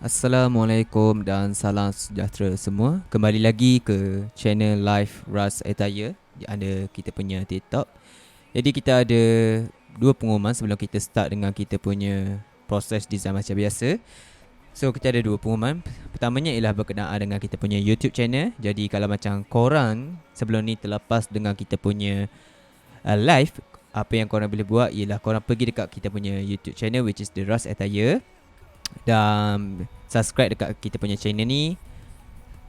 Assalamualaikum dan salam sejahtera semua. Kembali lagi ke channel live Ras Attire di ada kita punya TikTok. Jadi kita ada dua pengumuman sebelum kita start dengan kita punya proses design macam biasa. So kita ada dua pengumuman. Pertamanya ialah berkenaan dengan kita punya YouTube channel. Jadi kalau macam korang sebelum ni terlepas dengan kita punya live, apa yang korang boleh buat ialah korang pergi dekat kita punya YouTube channel, which is the Ras Attire, dan subscribe dekat kita punya channel ni.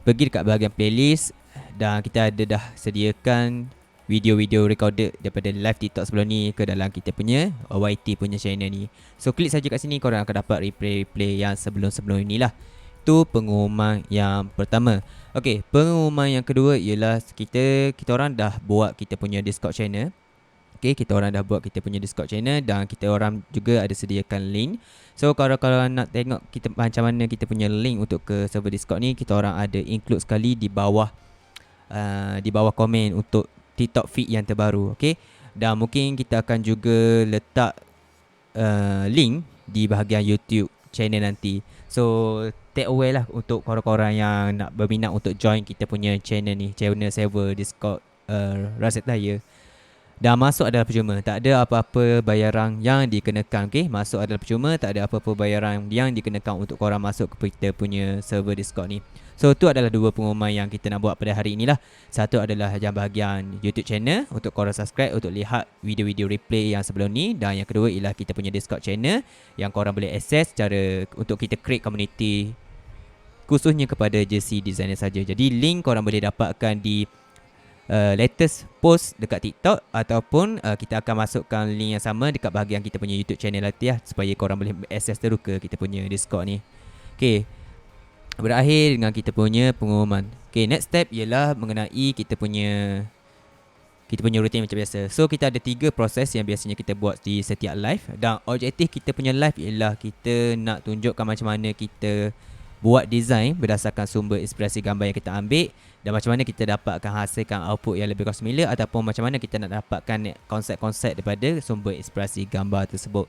Pergi dekat bahagian playlist, dan kita ada dah sediakan video-video recorded daripada live TikTok sebelum ni ke dalam kita punya YT punya channel ni. So klik saja kat sini, korang akan dapat replay yang sebelum-sebelum inilah. Itu pengumuman yang pertama. Okay, pengumuman yang kedua ialah kita orang dah buat kita punya Discord channel. Okay, kita orang dah buat kita punya Discord channel dan kita orang juga ada sediakan link. So kalau nak tengok kita macam mana kita punya link untuk ke server Discord ni, kita orang ada include sekali di bawah komen untuk TikTok feed yang terbaru. Okay, dan mungkin kita akan juga letak link di bahagian YouTube channel nanti. So take away lah untuk korang-korang yang nak berminat untuk join kita punya channel ni, channel server Discord Ras Attire. Dan masuk adalah percuma, tak ada apa-apa bayaran yang dikenakan. Okay, masuk adalah percuma, tak ada apa-apa bayaran yang dikenakan untuk korang masuk ke kita punya server Discord ni. So tu adalah dua pengumuman yang kita nak buat pada hari inilah. Satu adalah yang bahagian YouTube channel untuk korang subscribe untuk lihat video-video replay yang sebelum ni, dan yang kedua ialah kita punya Discord channel yang korang boleh access cara untuk kita create community khususnya kepada jersey designer saja. Jadi link korang boleh dapatkan di latest post dekat TikTok, ataupun kita akan masukkan link yang sama dekat bahagian kita punya YouTube channel nanti lah, supaya korang boleh access terus ke kita punya Discord ni. Okay, berakhir dengan kita punya pengumuman. Okay, next step ialah mengenai kita punya rutin macam biasa. So kita ada 3 proses yang biasanya kita buat di setiap live, dan objektif kita punya live ialah kita nak tunjukkan macam mana kita buat design berdasarkan sumber inspirasi gambar yang kita ambil, dan macam mana kita dapatkan hasilkan output yang lebih kurang similar, ataupun macam mana kita nak dapatkan konsep-konsep daripada sumber inspirasi gambar tersebut.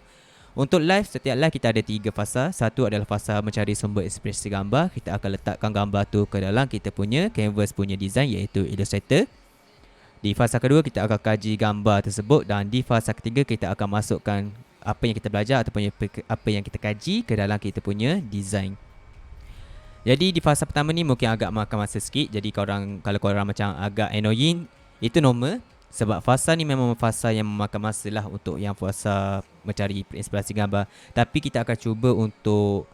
Untuk live, setiap live kita ada 3 fasa. Satu adalah fasa mencari sumber inspirasi gambar. Kita akan letakkan gambar tu ke dalam kita punya canvas punya design, iaitu Illustrator. Di fasa kedua kita akan kaji gambar tersebut, dan di fasa ketiga kita akan masukkan apa yang kita belajar ataupun apa yang kita kaji ke dalam kita punya design. Jadi di fasa pertama ni mungkin agak makan masa sikit. Jadi kalau korang macam agak annoying, itu normal. Sebab fasa ni memang fasa yang memakan masa lah untuk yang fasa mencari inspirasi gambar. Tapi kita akan cuba untuk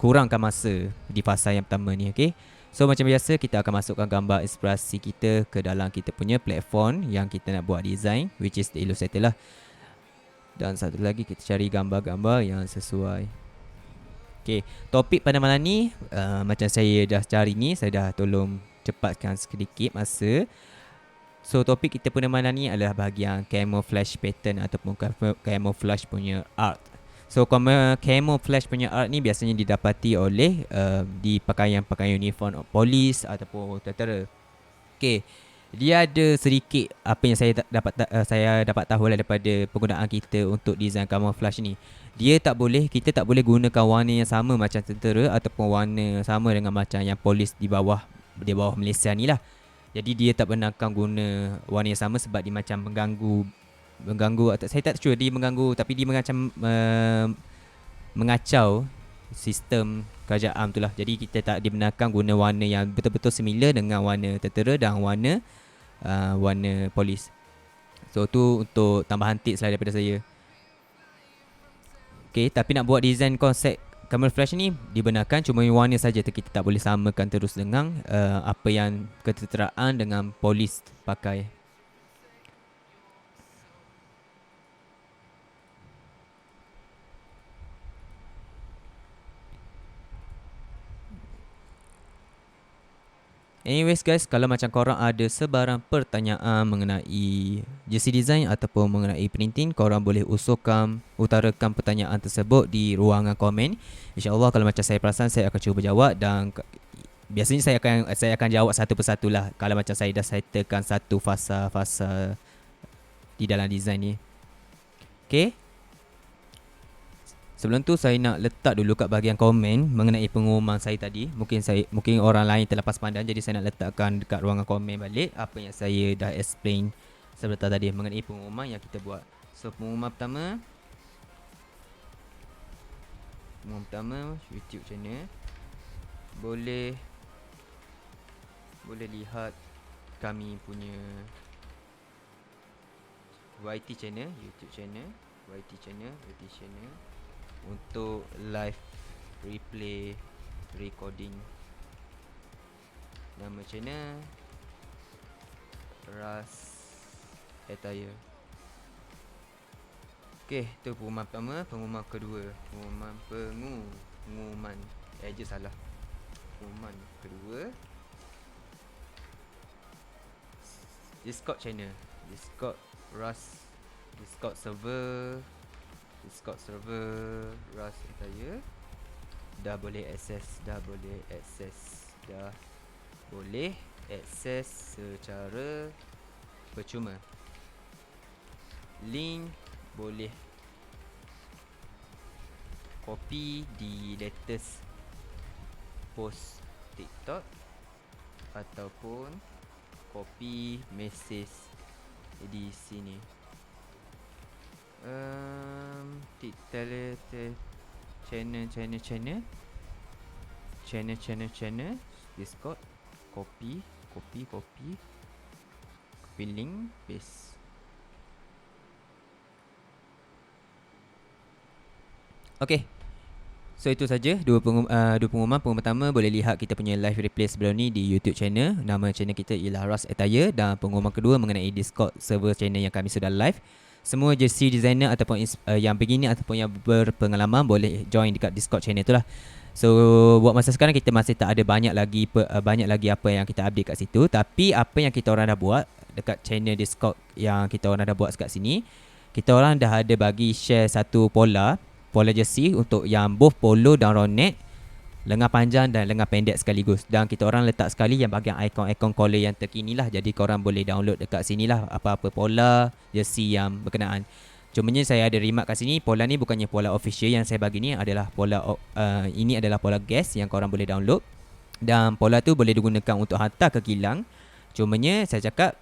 kurangkan masa di fasa yang pertama ni. Okay, so macam biasa kita akan masukkan gambar inspirasi kita ke dalam kita punya platform yang kita nak buat design, which is the Illustrator lah. Dan satu lagi, kita cari gambar-gambar yang sesuai. Okay, topik pada malam ni macam saya dah cari ni, saya dah tolong cepatkan sedikit masa. So topik kita pada malam ni adalah bahagian camouflage pattern ataupun camouflage punya art. So camouflage punya art ni biasanya didapati oleh di pakaian-pakaian uniform polis ataupun tentera. Okay, dia ada sedikit apa yang saya dapat tahu lah daripada penggunaan kita untuk design camouflage ni. Kita tak boleh gunakan warna yang sama macam tentera ataupun warna sama dengan macam yang polis di bawah Malaysia ni lah. Jadi dia tak benarkan guna warna yang sama sebab dia macam mengganggu atau saya tak sure dia mengganggu, tapi dia macam mengacau sistem kerajaan tu lah. Jadi kita tak dibenarkan guna warna yang betul-betul similar dengan warna tentera dan warna polis. So tu untuk tambahan tips lah daripada saya. Okay, tapi nak buat design konsep camouflage ni dibenarkan, cuma warna saja kita tak boleh samakan terus dengan apa yang ketenteraan dengan polis pakai. Anyways guys, kalau macam korang ada sebarang pertanyaan mengenai jersey design ataupun mengenai printing, korang boleh utarakan pertanyaan tersebut di ruangan komen. InsyaAllah kalau macam saya perasan, saya akan cuba jawab, dan biasanya saya akan jawab satu persatu lah kalau macam saya dah settlekan satu fasa di dalam design ni. Okay, Sebelum tu saya nak letak dulu kat bahagian komen mengenai pengumuman saya tadi. Mungkin orang lain terlepas pandang, jadi saya nak letakkan dekat ruangan komen balik apa yang saya dah explain sebentar tadi mengenai pengumuman yang kita buat. So pengumuman pertama YouTube channel. Boleh lihat kami punya YT channel, YouTube channel, YT channel untuk live replay recording. Nama channel Ras Attire. Okey, tu pengumuman pertama. Pengumuman kedua, pengumuman Pengumuman kedua, Discord channel, Discord server Ras Attire. Dah boleh akses secara percuma. Link boleh copy di latest post TikTok ataupun copy message di sini. Channel Discord, copy link, paste. Okay, so itu saja dua pengumuman. Pengumuman pertama, boleh lihat kita punya live replay sebelum ni di YouTube channel. Nama channel kita ialah Ras Attire. Dan pengumuman kedua mengenai Discord server channel yang kami sudah live. Semua jersey designer ataupun yang beginner ataupun yang berpengalaman boleh join dekat Discord channel tu lah. So buat masa sekarang kita masih tak ada banyak lagi apa yang kita update kat situ. Tapi apa yang kita orang dah buat dekat channel Discord yang kita orang dah buat kat sini, kita orang dah ada bagi share satu pola jersey untuk yang both polo dan round neck, lengan panjang dan lengan pendek sekaligus. Dan kita orang letak sekali yang bahagian ikon collar yang terkini lah. Jadi korang boleh download dekat sini lah apa-apa pola jersey yang berkenaan. Cumanya saya ada remark kat sini, pola ni bukannya pola official yang saya bagi ni, adalah pola ini adalah pola guest yang korang boleh download. Dan pola tu boleh digunakan untuk hantar ke kilang. Cumanya saya cakap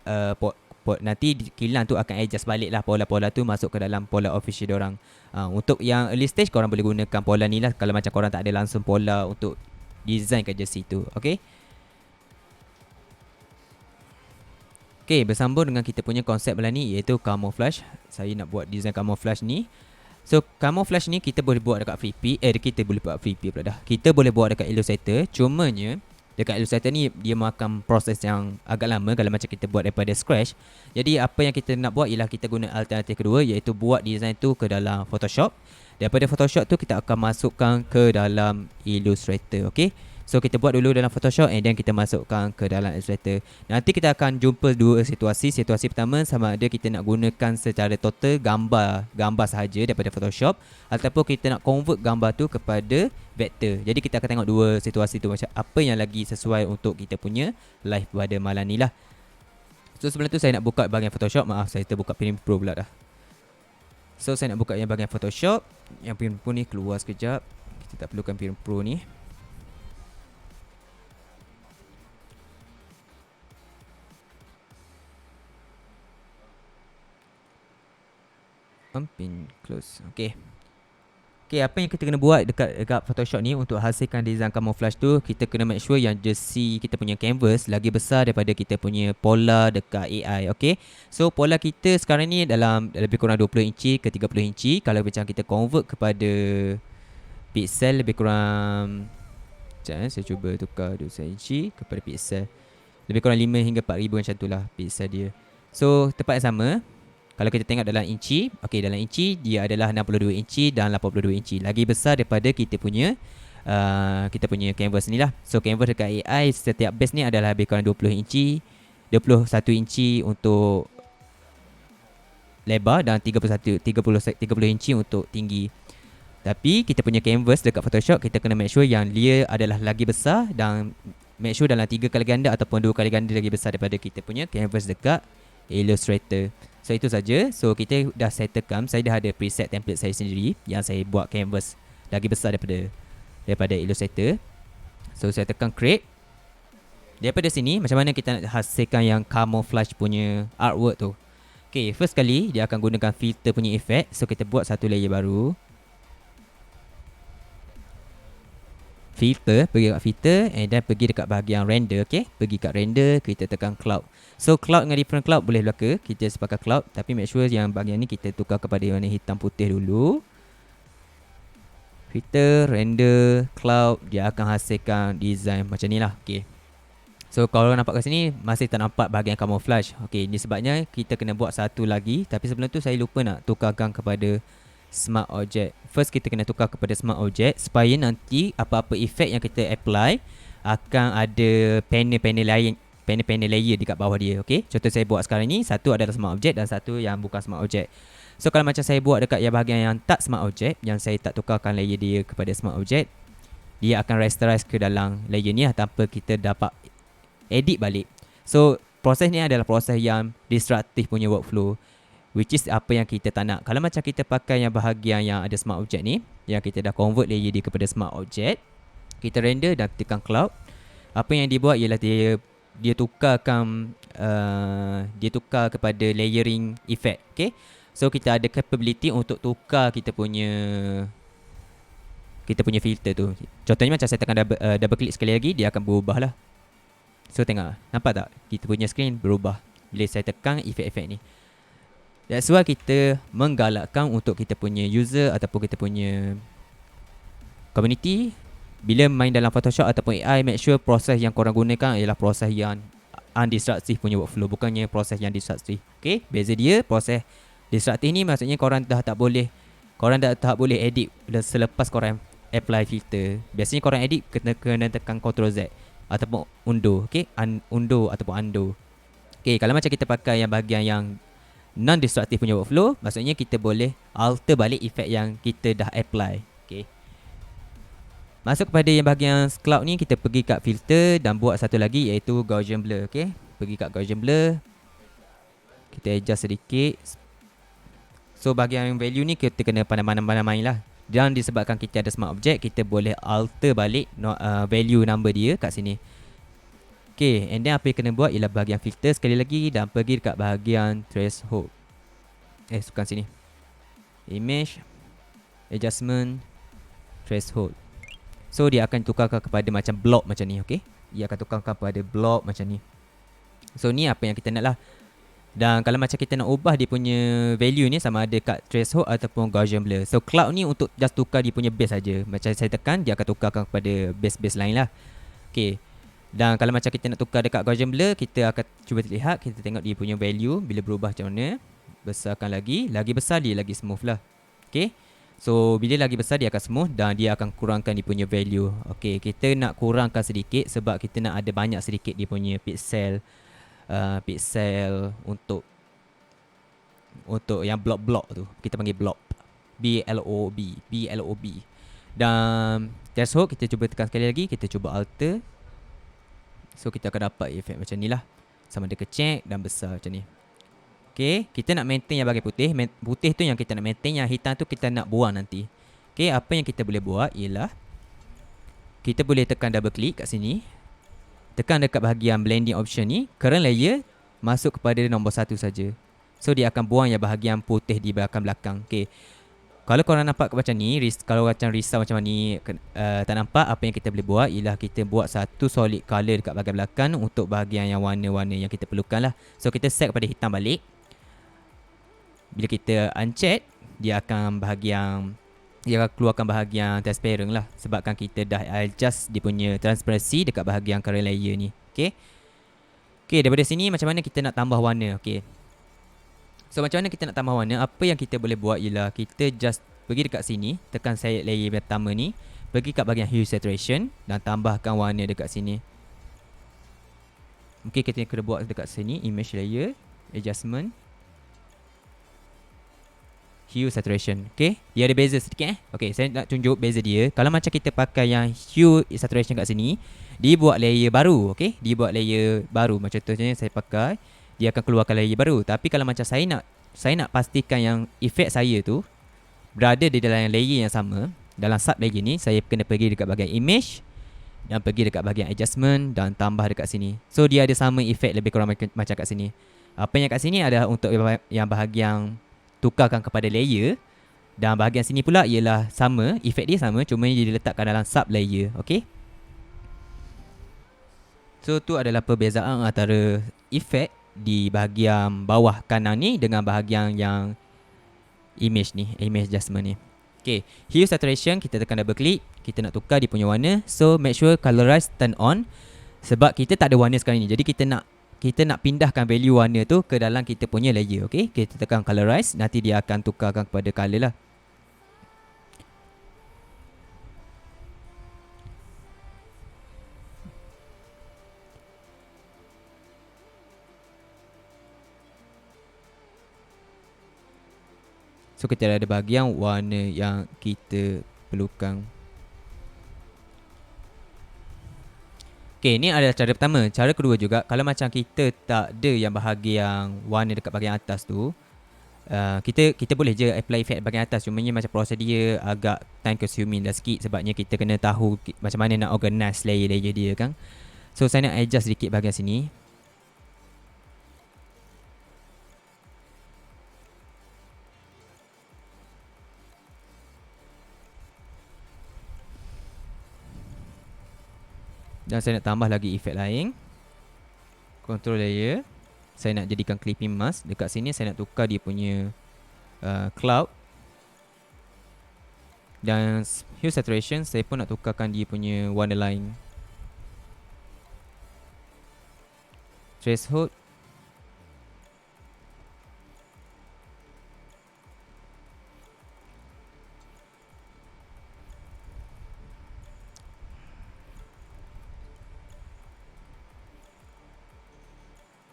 nanti kilang tu akan adjust balik lah pola-pola tu masuk ke dalam pola official diorang. Untuk yang early stage korang boleh gunakan pola ni lah kalau macam korang tak ada langsung pola untuk design ke jersey tu. Okay, bersambung dengan kita punya konsep malam ni, iaitu camouflage. Saya nak buat design camouflage ni. So camouflage ni kita boleh buat dekat kita boleh buat dekat Illustrator. Cumanya dekat Illustrator ni dia makan proses yang agak lama kalau macam kita buat daripada scratch. Jadi apa yang kita nak buat ialah kita guna alternatif kedua, iaitu buat design tu ke dalam Photoshop. Daripada Photoshop tu kita akan masukkan ke dalam Illustrator. Okay, so kita buat dulu dalam Photoshop and then kita masukkan ke dalam Illustrator. Nanti kita akan jumpa dua situasi. Situasi pertama sama ada kita nak gunakan secara total gambar sahaja daripada Photoshop, ataupun kita nak convert gambar tu kepada vektor. Jadi kita akan tengok dua situasi tu, macam apa yang lagi sesuai untuk kita punya live pada malam ni lah. So sebelum tu saya nak buka bahagian Photoshop. Maaf, saya terbuka Premiere Pro pula dah. So saya nak buka yang bahagian Photoshop. Yang Premiere Pro ni keluar sekejap. Kita tak perlukan Premiere Pro ni. Pin close. Okay, apa yang kita kena buat dekat Photoshop ni untuk hasilkan design camouflage tu, kita kena make sure yang jersey kita punya canvas lagi besar daripada kita punya pola dekat AI. Okay, so pola kita sekarang ni dalam lebih kurang 20 inci ke 30 inci. Kalau macam kita convert kepada pixel, lebih kurang, saya cuba tukar 20 inci kepada pixel, lebih kurang 5 hingga 4000 macam tu lah pixel dia. So tempat yang sama. Kalau kita tengok dalam inci, dalam inci dia adalah 62 inci dan 82 inci. Lagi besar daripada kita punya canvas ni lah. So canvas dekat AI setiap base ni adalah lebih kurang 21 inci untuk lebar dan 30 inci untuk tinggi. Tapi kita punya canvas dekat Photoshop, kita kena make sure yang dia adalah lagi besar dan make sure dalam 3 kali ganda ataupun 2 kali ganda lagi besar daripada kita punya canvas dekat Illustrator. So itu saja. So kita dah settlekan. Saya dah ada preset template saya sendiri yang saya buat canvas lagi besar daripada Illustrator. So saya tekan create. Daripada sini macam mana kita nak hasilkan yang camouflage punya artwork tu. Okay, first kali dia akan gunakan filter punya effect. So kita buat satu layer baru. Filter, pergi kat filter and then pergi dekat bahagian render. Okay, pergi kat render, kita tekan cloud. So cloud dengan different cloud boleh belaka. Kita sepakat cloud, tapi make sure yang bahagian ni kita tukar kepada warna hitam putih dulu. Filter, render, cloud, dia akan hasilkan design macam ni lah. Okay, so kalau nampak kat sini masih tak nampak bahagian camouflage. Okay, ni sebabnya kita kena buat satu lagi. Tapi sebelum tu saya lupa nak tukarkan kepada Smart Object. First kita kena tukar kepada Smart Object supaya nanti apa-apa efek yang kita apply akan ada panel-panel layer dekat bawah dia. Okay, contoh saya buat sekarang ni, satu adalah Smart Object dan satu yang bukan Smart Object. So kalau macam saya buat dekat yang bahagian yang tak Smart Object, yang saya tak tukarkan layer dia kepada Smart Object, dia akan rasterize ke dalam layer ni tanpa kita dapat edit balik. So proses ni adalah proses yang destruktif punya workflow, which is apa yang kita tak nak. Kalau macam kita pakai yang bahagian yang ada Smart Object ni, yang kita dah convert layer dia kepada Smart Object, kita render dan tekan cloud, apa yang dibuat ialah dia tukarkan dia tukar kepada layering effect. Okay, so kita ada capability untuk tukar kita punya filter tu. Contohnya macam saya tekan double click sekali lagi, dia akan berubah lah. So tengok, nampak tak? Kita punya screen berubah bila saya tekan efek-efek ni. That's why kita menggalakkan untuk kita punya user ataupun kita punya community, bila main dalam Photoshop ataupun AI, make sure proses yang korang gunakan ialah proses yang undestructive punya workflow, bukannya proses yang destructive. Okay, beza dia. Proses destructive ni maksudnya korang dah tak boleh edit selepas korang apply filter. Biasanya korang edit kena tekan Ctrl Z ataupun undo. Okay, undo ataupun undo. Okay, kalau macam kita pakai yang bahagian yang non-destructive punya workflow, maksudnya kita boleh alter balik efek yang kita dah apply. Okay, masuk kepada yang bahagian cloud ni, kita pergi kat filter dan buat satu lagi iaitu Gaussian blur. Okay, pergi kat Gaussian blur, kita adjust sedikit. So bahagian value ni kita kena pandai-pandai lah. Dan disebabkan kita ada Smart Object, kita boleh alter balik value number dia kat sini. Okay, and then apa yang kena buat ialah bahagian filter sekali lagi dan pergi dekat bahagian threshold. Bukan sini. Image, adjustment, threshold. So dia akan tukarkan kepada macam block macam ni. Okay, dia akan tukarkan kepada block macam ni. So ni apa yang kita nak lah. Dan kalau macam kita nak ubah dia punya value ni, sama ada kat threshold ataupun Gaussian blur. So cloud ni untuk just tukar dia punya base saja. Macam saya tekan, dia akan tukarkan kepada base lain lah. Okay, dan kalau macam kita nak tukar dekat Gaussian blur, kita akan cuba lihat, kita tengok dia punya value bila berubah macam mana. Besarkan lagi besar dia lagi smooth lah. Okay, so bila lagi besar dia akan smooth dan dia akan kurangkan dia punya value. Okay, kita nak kurangkan sedikit sebab kita nak ada banyak sedikit dia punya pixel untuk yang blok-blok tu. Kita panggil blob, blob. Dan threshold kita cuba tekan sekali lagi, kita cuba alter. So kita akan dapat efek macam ni lah, sama ada kecil dan besar macam ni. Okay, kita nak maintain yang bahagian putih. Putih tu yang kita nak maintain, yang hitam tu kita nak buang nanti. Okay, apa yang kita boleh buat ialah kita boleh tekan double click kat sini, tekan dekat bahagian blending option ni, current layer masuk kepada nombor 1 saja. So dia akan buang yang bahagian putih di belakang. Okay, kalau korang nampak macam ni, kalau macam risau macam ni tak nampak, apa yang kita boleh buat ialah kita buat satu solid color dekat bahagian belakang untuk bahagian yang warna-warna yang kita perlukan lah. So kita set kepada hitam balik. Bila kita uncheck, dia akan keluarkan bahagian transparent lah, sebabkan kita dah adjust dia punya transparency dekat bahagian current layer ni. Okay, daripada sini macam mana kita nak tambah warna. Okay, so macam mana kita nak tambah warna, apa yang kita boleh buat ialah kita just pergi dekat sini, tekan select layer pertama ni, pergi kat bahagian hue saturation dan tambahkan warna dekat sini. Okay, kita kena buat dekat sini, image layer, adjustment, hue saturation. Okay, dia ada beza sedikit Okay, saya nak tunjuk beza dia. Kalau macam kita pakai yang hue saturation kat sini, dia buat layer baru. Okay, dia buat layer baru. Macam contohnya saya pakai, dia akan keluarkan layer baru. Tapi kalau macam saya nak pastikan yang efek saya tu berada di dalam layer yang sama, dalam sub layer ni, saya kena pergi dekat bahagian image dan pergi dekat bahagian adjustment dan tambah dekat sini. So dia ada sama efek lebih kurang macam kat sini. Apa yang kat sini adalah untuk yang bahagian tukarkan kepada layer, dan bahagian sini pula ialah sama, efek dia sama, cuma dia diletakkan dalam sub layer. Okay, so tu adalah perbezaan antara efek di bahagian bawah kanan ni dengan bahagian yang image ni, image adjustment ni. Okay, hue saturation kita tekan double click, kita nak tukar dia punya warna. So make sure colorize turn on, sebab kita tak ada warna sekarang ni. Jadi kita nak pindahkan value warna tu ke dalam kita punya layer. Okay, kita tekan colorize, nanti dia akan tukarkan kepada color lah. So kita ada bahagian warna yang kita perlukan. Okay, ni adalah cara pertama. Cara kedua juga, kalau macam kita tak ada yang bahagian warna dekat bahagian atas tu, kita boleh je apply effect bahagian atas. Cuma macam proses dia agak time consuming dah sikit, sebabnya kita kena tahu macam mana nak organize layer-layer dia kan. So saya nak adjust sedikit bahagian sini. Dan saya nak tambah lagi efek lain. Control layer. Saya nak jadikan clipping mask. Dekat sini saya nak tukar dia punya cloud. Dan hue saturation saya pun nak tukarkan dia punya warna lain. Threshold.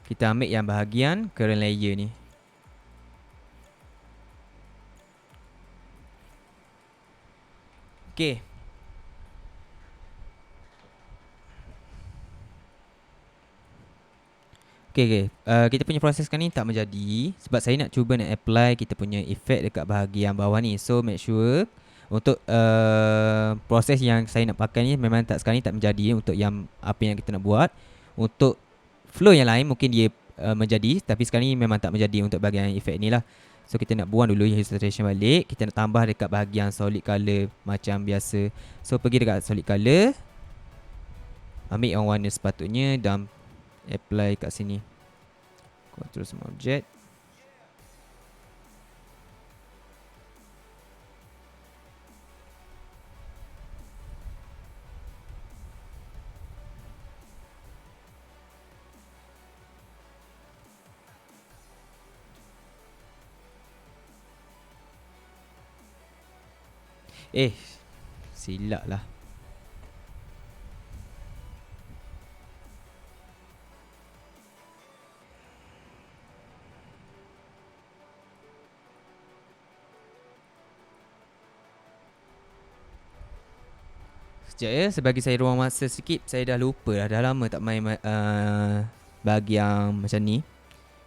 Kita ambil yang bahagian current layer ni. Okay. Okay. Kita punya proses sekarang ni tak menjadi, sebab saya nak cuba nak apply kita punya efek dekat bahagian bawah ni. So make sure untuk proses yang saya nak pakai ni memang sekarang ni tak menjadi untuk yang apa yang kita nak buat. Untuk flow yang lain mungkin dia menjadi, tapi sekarang ni memang tak menjadi untuk bahagian efek ni lah. So kita nak buang dulu hue saturation balik. Kita nak tambah dekat bahagian solid color macam biasa. So pergi dekat solid color, ambil yang warna sepatutnya dan apply kat sini. Control semua object. Silap lah. Sekejap ya, sebagi saya ruang masa sikit. Saya dah lupa dah lama tak main bahagian macam ni.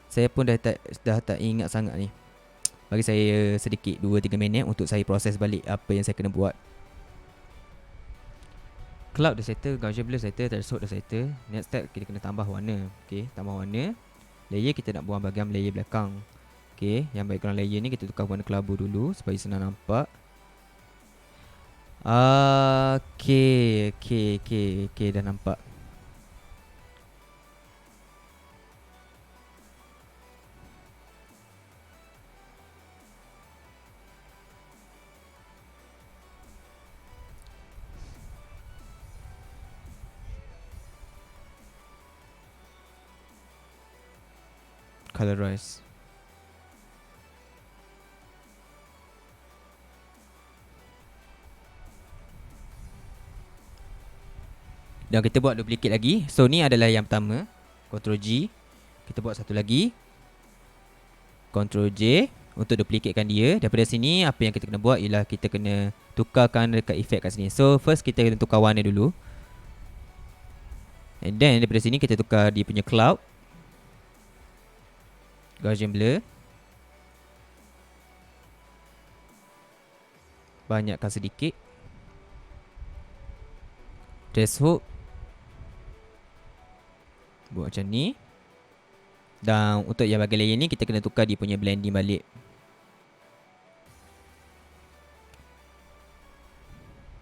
Saya pun dah tak ingat sangat ni. Bagi saya sedikit 2-3 minit untuk saya proses balik apa yang saya kena buat. Cloud dah settle, Gaussian blur settle, threshold dah settle. Next step kita kena tambah warna. Okay, tambah warna. Layer kita nak buang bahagian layer belakang. Okay, yang background layer ni kita tukar warna kelabu dulu supaya senang nampak. Okay, dah nampak. Colorize. Dan kita buat duplicate lagi. So ni adalah yang pertama. Ctrl G. Kita buat satu lagi. Ctrl J untuk duplicatekan dia. Daripada sini apa yang kita kena buat ialah kita kena tukarkan dekat efek kat sini. So first kita kena tukar warna dulu. And then daripada sini kita tukar dia punya cloud. Gaussian blur. Banyakkan sedikit. Threshold. Buat macam ni. Dan untuk yang bahagian layer ni, kita kena tukar dia punya blending balik.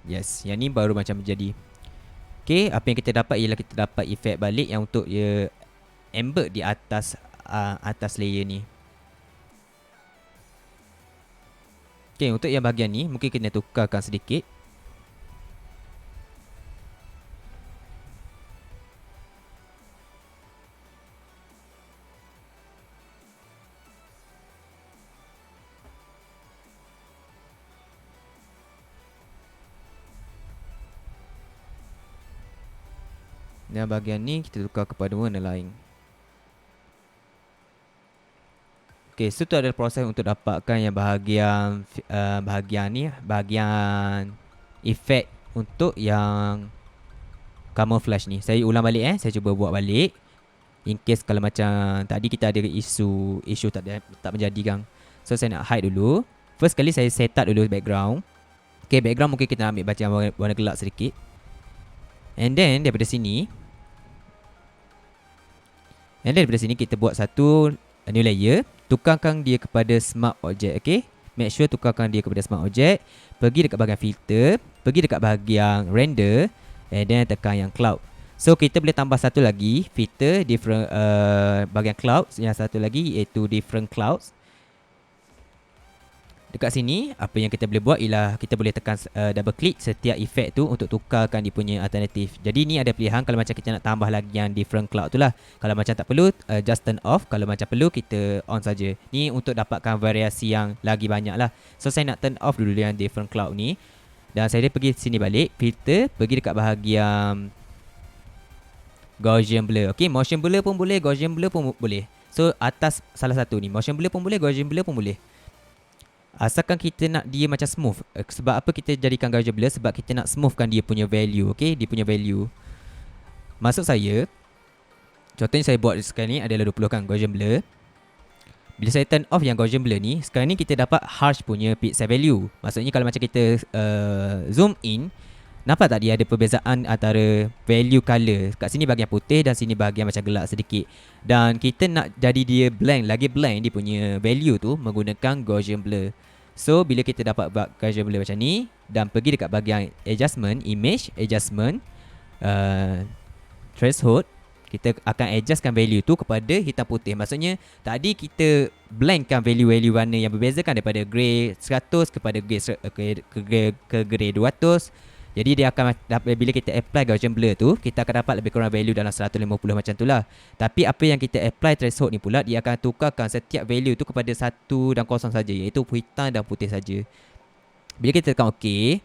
Yes, yang ni baru macam jadi. Okay, apa yang kita dapat ialah kita dapat efek balik yang untuk dia embed di atas atas layer ni. Okay, untuk yang bahagian ni mungkin kena tukarkan sedikit. Dan bahagian ni kita tukar kepada warna lain. Okay, so tu adalah proses untuk dapatkan yang bahagian efek untuk yang camouflage ni. Saya ulang balik saya cuba buat balik. In case kalau macam tadi kita ada isu tak menjadi kan. So saya nak hide dulu. First kali saya set up dulu background. Okay, background mungkin kita ambil baca warna gelap sedikit. And then daripada sini kita buat satu new layer. Tukarkan dia kepada smart object. Okay, make sure tukarkan dia kepada smart object. Pergi dekat bahagian filter, pergi dekat bahagian render, and then tekan yang cloud. So kita boleh tambah satu lagi filter different bahagian clouds. Yang satu lagi iaitu different clouds. Dekat sini apa yang kita boleh buat ialah kita boleh tekan double click setiap efek tu untuk tukarkan dia punya alternatif. Jadi ni ada pilihan kalau macam kita nak tambah lagi yang different cloud tu lah. Kalau macam tak perlu just turn off. Kalau macam perlu kita on saja. Ni untuk dapatkan variasi yang lagi banyak lah. So saya nak turn off dulu yang different cloud ni. Dan saya pergi sini balik, filter, pergi dekat bahagian Gaussian blur. Okay, motion blur pun boleh, Gaussian blur pun boleh. So atas salah satu ni, motion blur pun boleh, Gaussian blur pun boleh. Asalkan kita nak dia macam smooth. Sebab apa kita jadikan Gaussian blur? Sebab kita nak smoothkan dia punya value. Okay, dia punya value. Maksud saya, contohnya saya buat sekarang ni adalah 20 kan Gaussian blur. Bila saya turn off yang Gaussian blur ni, sekarang ni kita dapat harsh punya pixel value. Maksudnya kalau macam kita zoom in, nampak tak dia ada perbezaan antara value color. Kat sini bahagian putih dan sini bahagian macam gelap sedikit. Dan kita nak jadi dia lagi blend dia punya value tu menggunakan Gaussian blur. So bila kita dapat Gaussian blur macam ni dan pergi dekat bahagian adjustment, image, adjustment, threshold, kita akan adjustkan value tu kepada hitam putih. Maksudnya tadi kita blendkan value-value warna yang berbezakan daripada grey 100 kepada grey 200. Jadi dia akan, bila kita apply Gaussian blur tu, kita akan dapat lebih kurang value dalam 150 macam tu lah. Tapi apa yang kita apply threshold ni pula, dia akan tukarkan setiap value tu kepada 1 dan 0 saja, iaitu hitam dan putih saja. Bila kita tekan OK,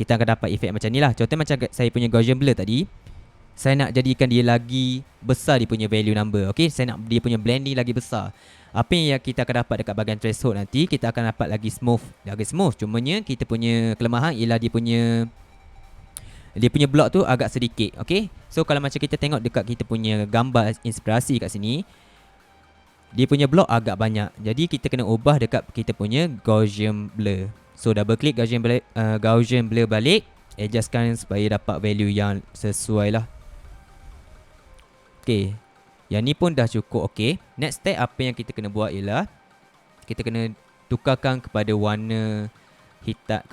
kita akan dapat efek macam ni lah. Contoh macam saya punya Gaussian blur tadi, saya nak jadikan dia lagi besar dia punya value number. Okay, saya nak dia punya blending lagi besar. Apa yang kita akan dapat dekat bahagian threshold nanti, kita akan dapat lagi smooth. Cumanya kita punya kelemahan ialah dia punya block tu agak sedikit. Okay, so kalau macam kita tengok dekat kita punya gambar inspirasi kat sini, dia punya block agak banyak. Jadi kita kena ubah dekat kita punya Gaussian blur. So double click Gaussian blur balik, adjustkan supaya dapat value yang sesuai lah. Okay, yang ni pun dah cukup. Okay, next step apa yang kita kena buat ialah kita kena tukarkan kepada warna hitam,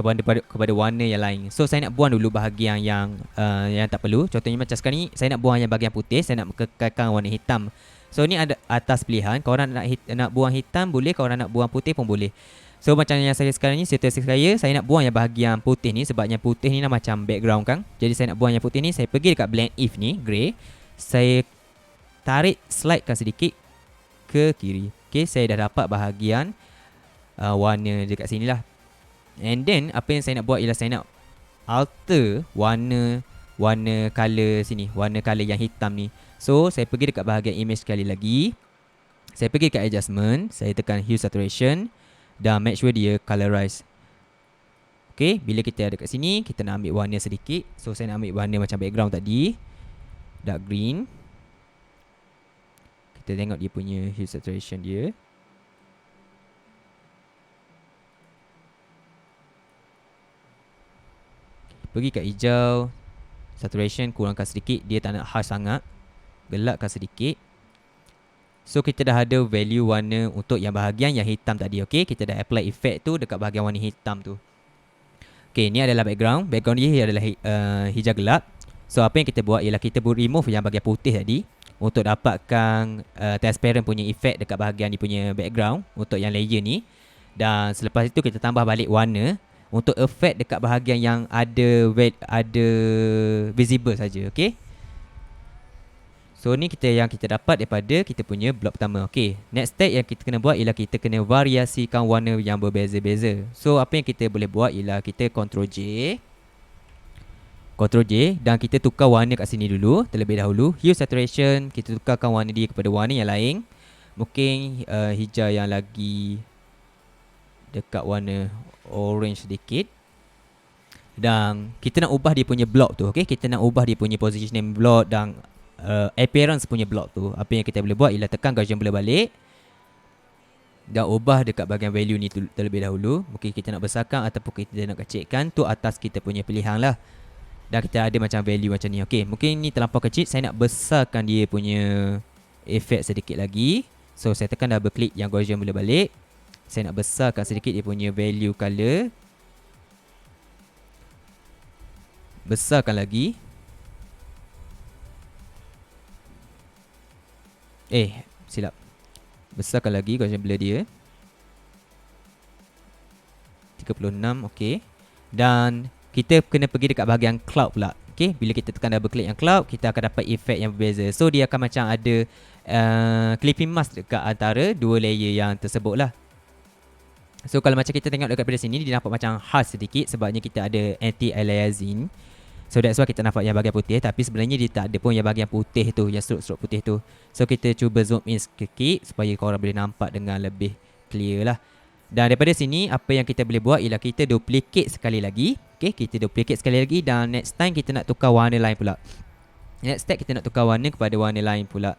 kepada warna yang lain. So saya nak buang dulu bahagian yang tak perlu. Contohnya macam sekarang ni saya nak buang yang bahagian putih, saya nak kekalkan warna hitam. So ni ada atas pilihan. Korang nak buang hitam boleh, korang nak buang putih pun boleh. So macam yang saya sekarang ni, situasi saya nak buang yang bahagian putih ni sebab yang putih ni macam background kan. Jadi saya nak buang yang putih ni, saya pergi dekat blend if ni, grey. Saya tarik slidekan sedikit ke kiri. Okay, saya dah dapat bahagian warna dekat sini lah. And then apa yang saya nak buat ialah saya nak alter warna color sini, warna color yang hitam ni. So saya pergi dekat bahagian image sekali lagi. Saya pergi dekat adjustment, saya tekan hue saturation dan make sure dia colorize. Okay, bila kita ada kat sini, kita nak ambil warna sedikit. So saya nak ambil warna macam background tadi, dark green. Kita tengok dia punya hue saturation dia. Pergi kat hijau, saturation kurangkan sedikit, dia tak nak harsh sangat. Gelapkan sedikit. So kita dah ada value warna untuk yang bahagian yang hitam tadi. Okay, kita dah apply effect tu dekat bahagian warna hitam tu. Okay, ni adalah background. Background dia adalah hijau gelap. So apa yang kita buat ialah kita remove yang bahagian putih tadi untuk dapatkan transparent punya effect dekat bahagian dia punya background untuk yang layer ni. Dan selepas itu kita tambah balik warna untuk effect dekat bahagian yang ada visible saja. Okay, so ni yang kita dapat daripada kita punya blok pertama. Okay, next step yang kita kena buat ialah kita kena variasikan warna yang berbeza-beza. So apa yang kita boleh buat ialah kita Ctrl J dan kita tukar warna kat sini dulu terlebih dahulu. Hue saturation kita tukarkan warna dia kepada warna yang lain. Mungkin hijau yang lagi dekat warna orange sedikit. Dan kita nak ubah dia punya blok tu. Okay, kita nak ubah dia punya positioning blok dan appearance punya blok tu. Apa yang kita boleh buat ialah tekan Gaussian blur balik dan ubah dekat bahagian value ni terlebih dahulu. Mungkin kita nak besarkan ataupun kita nak kecilkan, tu atas kita punya pilihan lah. Dan kita ada macam value macam ni. Okay, mungkin ni terlampau kecil, saya nak besarkan dia punya efek sedikit lagi. So saya tekan double click yang Gaussian blur balik. Saya nak besarkan sedikit dia punya value color. Besarkan lagi. Silap. Besarkan lagi Gaussian blur dia 36. Okay, dan kita kena pergi dekat bahagian cloud pula. Okay, bila kita tekan double click yang cloud, kita akan dapat efek yang berbeza. So dia akan macam ada clipping mask dekat antara dua layer yang tersebut lah. So kalau macam kita tengok dekat pada sini, dia nampak macam harsh sedikit sebabnya kita ada anti-aliasing. So that's why kita nampak yang bahagian putih, tapi sebenarnya dia tak ada pun yang bahagian putih tu, yang strok-strok putih tu. So kita cuba zoom in sikit supaya korang boleh nampak dengan lebih clear lah. Dan daripada sini apa yang kita boleh buat ialah kita duplicate sekali lagi. Okay, kita duplicate sekali lagi dan next time kita nak tukar warna lain pula. Next step kita nak tukar warna kepada warna lain pula.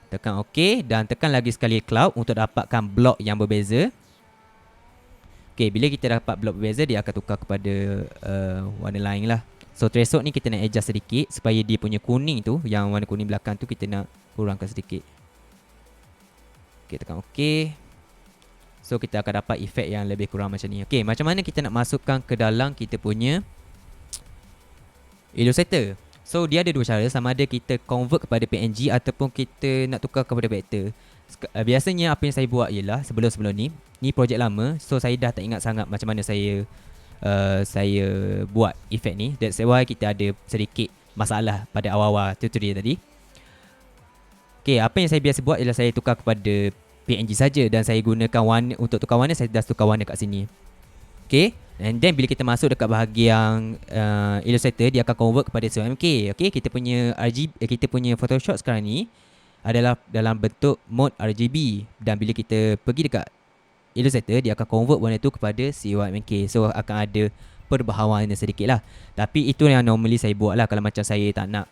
Tekan OK dan tekan lagi sekali cloud untuk dapatkan blok yang berbeza. Okay, bila kita dapat blok berbeza, dia akan tukar kepada warna lain lah. So threshold ni kita nak adjust sedikit supaya dia punya kuning tu, yang warna kuning belakang tu kita nak kurangkan sedikit. Okay, tekan OK. So kita akan dapat efek yang lebih kurang macam ni. Okay, macam mana kita nak masukkan ke dalam kita punya Illustrator? So dia ada dua cara, sama ada kita convert kepada PNG ataupun kita nak tukar kepada vector. Biasanya apa yang saya buat ialah sebelum ni projek lama, so saya dah tak ingat sangat macam mana saya buat efek ni. That's why kita ada sedikit masalah pada awal-awal tutorial tadi. Okay, apa yang saya biasa buat ialah saya tukar kepada PNG saja dan saya gunakan warna untuk tukar warna. Saya dah tukar warna kat sini. Okay, and then bila kita masuk dekat bahagian Illustrator, dia akan convert kepada CMYK. Okay, kita punya RGB, kita punya Photoshop sekarang ni adalah dalam bentuk mode RGB, dan bila kita pergi dekat Illustrator, dia akan convert warna tu kepada CMYK. So akan ada perbaharuan sedikit lah. Tapi itu yang normally saya buat lah kalau macam saya tak nak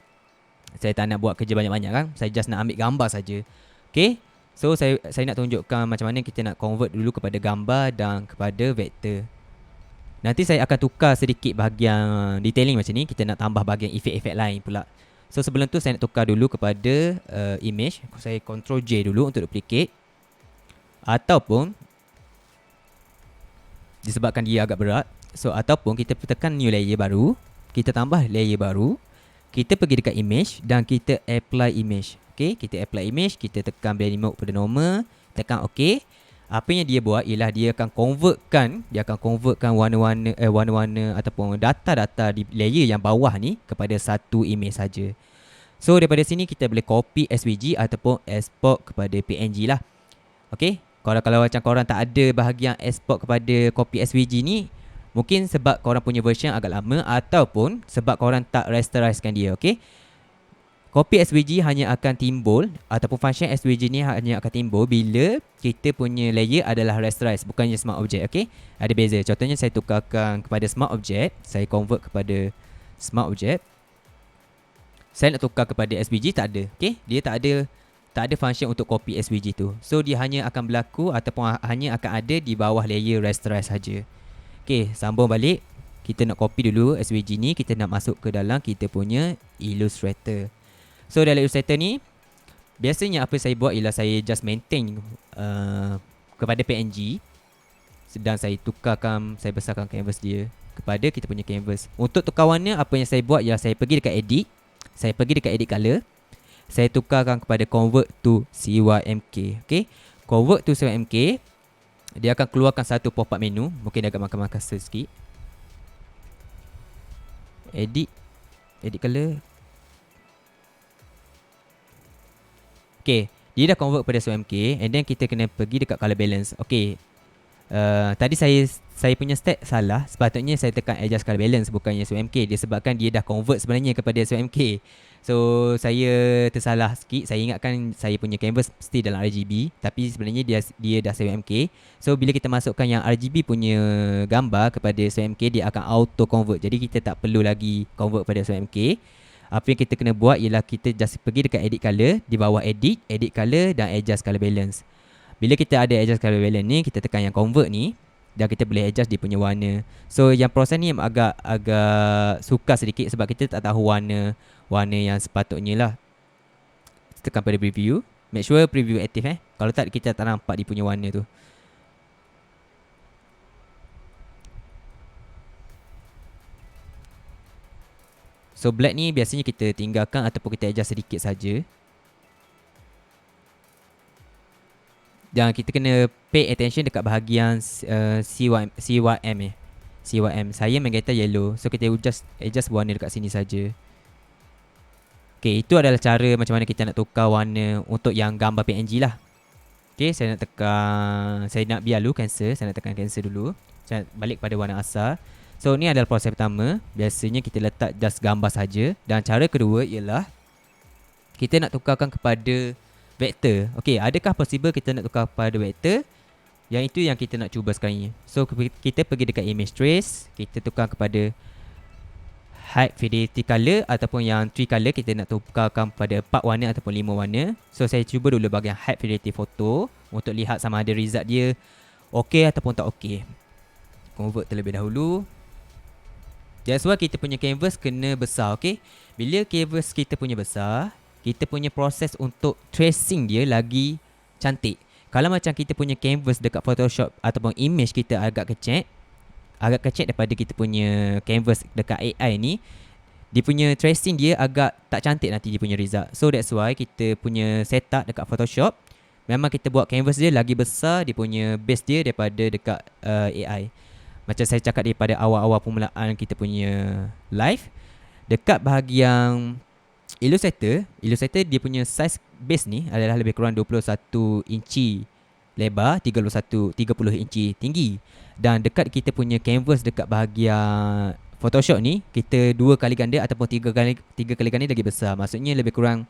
buat kerja banyak-banyak kan. Saya just nak ambil gambar saja. Okay, so saya nak tunjukkan macam mana kita nak convert dulu kepada gambar dan kepada vektor. Nanti saya akan tukar sedikit bahagian detailing macam ni. Kita nak tambah bahagian efek-efek lain pula. So sebelum tu saya nak tukar dulu kepada image. Saya Ctrl J dulu untuk duplicate. Ataupun disebabkan dia agak berat, so ataupun kita tekan new layer baru, kita tambah layer baru, kita pergi dekat image dan kita apply image. Okay, kita apply image, kita tekan blend mode pada normal, tekan OK. Apa yang dia buat ialah dia akan convertkan warna-warna ataupun data-data di layer yang bawah ni kepada satu image saja. So daripada sini kita boleh copy SVG ataupun export kepada PNG lah. Okay, kalau macam korang tak ada bahagian export kepada copy SVG ni, mungkin sebab korang punya version agak lama ataupun sebab korang tak rasterizekan dia. Okay, copy SVG hanya akan timbul ataupun function SVG ni hanya akan timbul bila kita punya layer adalah rasterize, bukannya smart object. Okay, ada beza. Contohnya saya tukarkan kepada smart object, saya convert kepada smart object. Saya nak tukar kepada SVG, tak ada. Okay, dia tak ada function untuk copy SVG tu. So dia hanya akan berlaku ataupun hanya akan ada di bawah layer rasterize saja. Okay, sambung balik. Kita nak copy dulu SVG ni, kita nak masuk ke dalam kita punya Illustrator. So dalam Illustrator ni, biasanya apa saya buat ialah saya just maintain kepada PNG. Sedang saya tukarkan, saya besarkan canvas dia kepada kita punya canvas. Untuk tukar warna, apa yang saya buat ialah saya pergi dekat edit. Saya pergi dekat edit color. Saya tukarkan kepada convert to CYMK. Okay, convert to CYMK. Dia akan keluarkan satu pop-up menu. Mungkin dia agak makan cursor sikit. Edit color. Okay, dia dah convert pada CYMK. And then kita kena pergi dekat color balance. Okay, tadi saya punya step salah. Sepatutnya saya tekan adjust color balance, bukannya CYMK. Disebabkan dia dah convert sebenarnya kepada CYMK. So saya tersalah sikit. Saya ingatkan saya punya canvas mesti dalam RGB, tapi sebenarnya dia dah CYMK. So bila kita masukkan yang RGB punya gambar kepada CYMK, dia akan auto convert. Jadi kita tak perlu lagi convert pada CYMK. Apa yang kita kena buat ialah kita just pergi dekat edit color, di bawah edit color dan adjust color balance. Bila kita ada adjust color balance ni, kita tekan yang convert ni dan kita boleh adjust dia punya warna. So yang proses ni agak sukar sedikit sebab kita tak tahu warna yang sepatutnya lah. Tekan pada preview. Make sure preview aktif Kalau tak, kita tak nampak dia punya warna tu. So black ni biasanya kita tinggalkan ataupun kita adjust sedikit saja. Dan kita kena pay attention dekat bahagian CYM CYM. Saya menggetar yellow. So kita adjust warna dekat sini saja. Okay, itu adalah cara macam mana kita nak tukar warna untuk yang gambar PNG lah. Okay, saya nak biar dulu cancel. Saya nak tekan cancel dulu. Saya balik pada warna asal. So ni adalah proses pertama. Biasanya kita letak just gambar saja. Dan cara kedua ialah kita nak tukarkan kepada vektor. Okay, adakah possible kita nak tukar kepada vektor? Yang itu yang kita nak cuba sekarang ni. So kita pergi dekat image trace. Kita tukar kepada high fidelity color ataupun yang 3 color. Kita nak tukarkan pada 4 warna ataupun 5 warna. So saya cuba dulu bahagian high fidelity photo untuk lihat sama ada result dia okey ataupun tak okey. Convert terlebih dahulu. That's why kita punya canvas kena besar. Okay, bila canvas kita punya besar, kita punya proses untuk tracing dia lagi cantik. Kalau macam kita punya canvas dekat Photoshop ataupun image kita agak kecil daripada kita punya canvas dekat AI ni, dia punya tracing dia agak tak cantik nanti dia punya result. So that's why kita punya setup dekat Photoshop, memang kita buat canvas dia lagi besar dia punya base dia daripada dekat AI. Macam saya cakap daripada awal-awal permulaan kita punya live, dekat bahagian Illustrator dia punya size base ni adalah lebih kurang 21 inci lebar, 30 inci tinggi. Dan dekat kita punya canvas dekat bahagian Photoshop ni, kita 2 kali ganda ataupun 3 kali ganda lagi besar. Maksudnya lebih kurang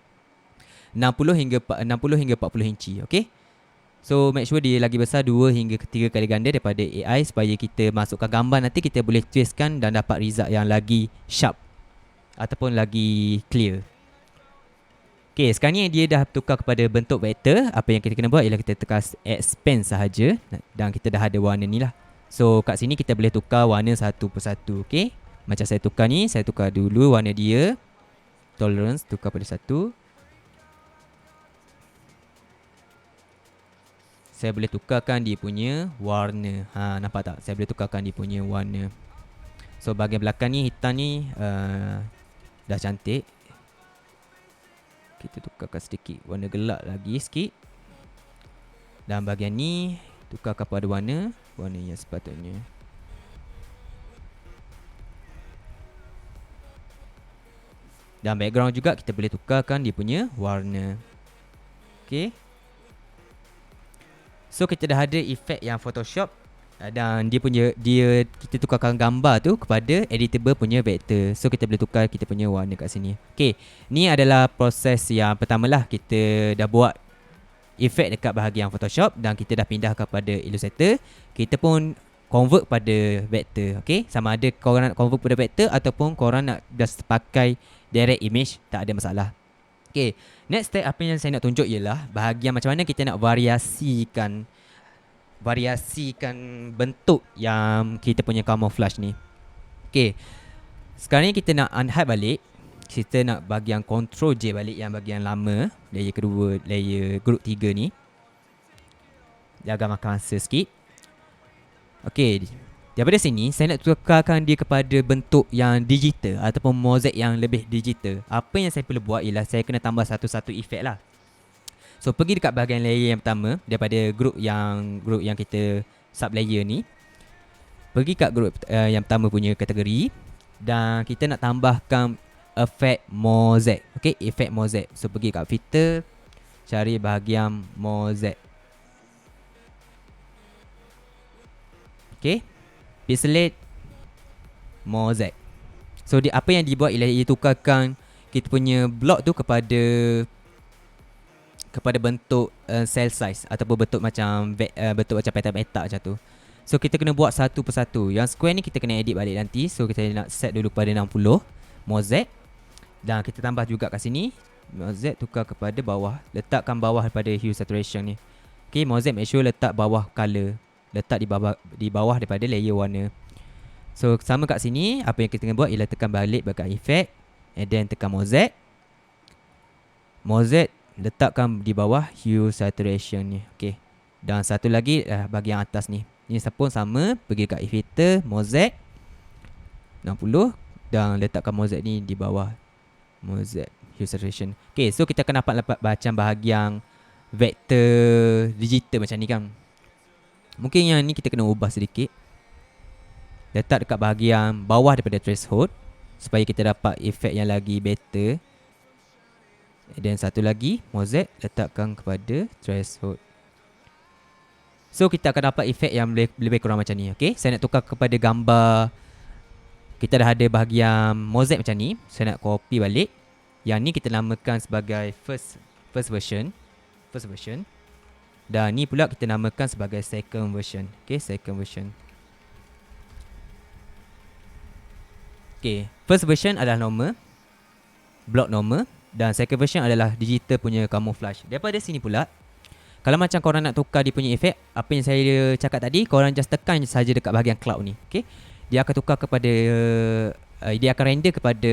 60 hingga 40 inci. Okay, so make sure dia lagi besar 2 hingga 3 kali ganda daripada AI supaya kita masukkan gambar nanti kita boleh twistkan dan dapat result yang lagi sharp ataupun lagi clear. Okay, sekarang ni dia dah tukar kepada bentuk vektor. Apa yang kita kena buat ialah kita tekan expand sahaja dan kita dah ada warna ni lah. So kat sini kita boleh tukar warna satu persatu. Okay, macam saya tukar ni, saya tukar dulu warna dia. Tolerance tukar pada 1. Saya boleh tukarkan dia punya warna. Nampak tak? Saya boleh tukarkan dia punya warna. So bahagian belakang ni hitam ni dah cantik. Kita tukarkan sedikit warna gelap lagi sikit. Dan bahagian ni tukarkan pada warna yang sepatutnya. Dan background juga kita boleh tukarkan dia punya warna. Okay, so kita dah ada efek yang Photoshop dan kita tukarkan gambar tu kepada editable punya vektor. So kita boleh tukar kita punya warna kat sini. Okay, ni adalah proses yang pertama lah. Kita dah buat efek dekat bahagian Photoshop dan kita dah pindah kepada Illustrator. Kita pun convert pada vektor. Okay, sama ada korang nak convert pada vektor ataupun korang nak just pakai direct image, tak ada masalah. Okay, next step apa yang saya nak tunjuk ialah bahagian macam mana kita nak variasikan bentuk yang kita punya camouflage ni. Okay, sekarang ni kita nak unhide balik. Kita nak bahagian Ctrl J balik yang bahagian lama, layer kedua, layer group 3 ni. Dia agak makan masa sikit. Okay, daripada sini saya nak tukarkan dia kepada bentuk yang digital ataupun mozaik yang lebih digital. Apa yang saya perlu buat ialah saya kena tambah satu-satu efek lah. So pergi dekat bahagian layer yang pertama daripada group yang kita sub layer ni. Pergi kat group yang pertama punya kategori dan kita nak tambahkan efek mozaik. Okay, efek mozaik. So pergi kat filter, cari bahagian mozaik. Okay, pixelate mozaik. So apa yang dibuat ialah ia tukarkan kita punya block tu kepada bentuk cell size ataupun bentuk macam petak-petak macam tu. So kita kena buat satu persatu. Yang square ni kita kena edit balik nanti. So kita nak set dulu pada 60 mozaik. Dan kita tambah juga kat sini mozaik, tukar kepada bawah. Letakkan bawah daripada hue saturation ni. Okay, mozaik make sure letak bawah color. Letak di bawah daripada layer warna. So sama kat sini, apa yang kita kena buat ialah tekan balik bahagian effect, and then tekan mozaik. Mozaik letakkan di bawah hue saturation ni. Okay, dan satu lagi bahagian atas ni. Ini pun sama, pergi kat filter, mozaik 60 dan letakkan mozaik ni di bawah mozaik hue saturation. Okay, so kita akan dapat macam bahagian vektor digital macam ni kan. Mungkin yang ni kita kena ubah sedikit. Letak dekat bahagian bawah daripada threshold supaya kita dapat efek yang lagi better. Dan satu lagi mozaik letakkan kepada threshold. So kita akan dapat efek yang lebih kurang macam ni. Okay, saya nak tukar kepada gambar. Kita dah ada bahagian mozaik macam ni. Saya nak copy balik. Yang ni kita namakan sebagai first version. Dan ni pula kita namakan sebagai second version. Okay, second version. Okay, first version adalah normal, block normal. Dan second version adalah digital punya camouflage. Daripada sini pula, kalau macam korang nak tukar dia punya efek, apa yang saya cakap tadi, korang just tekan saja dekat bahagian cloud ni. Okay, dia akan tukar kepada dia akan render kepada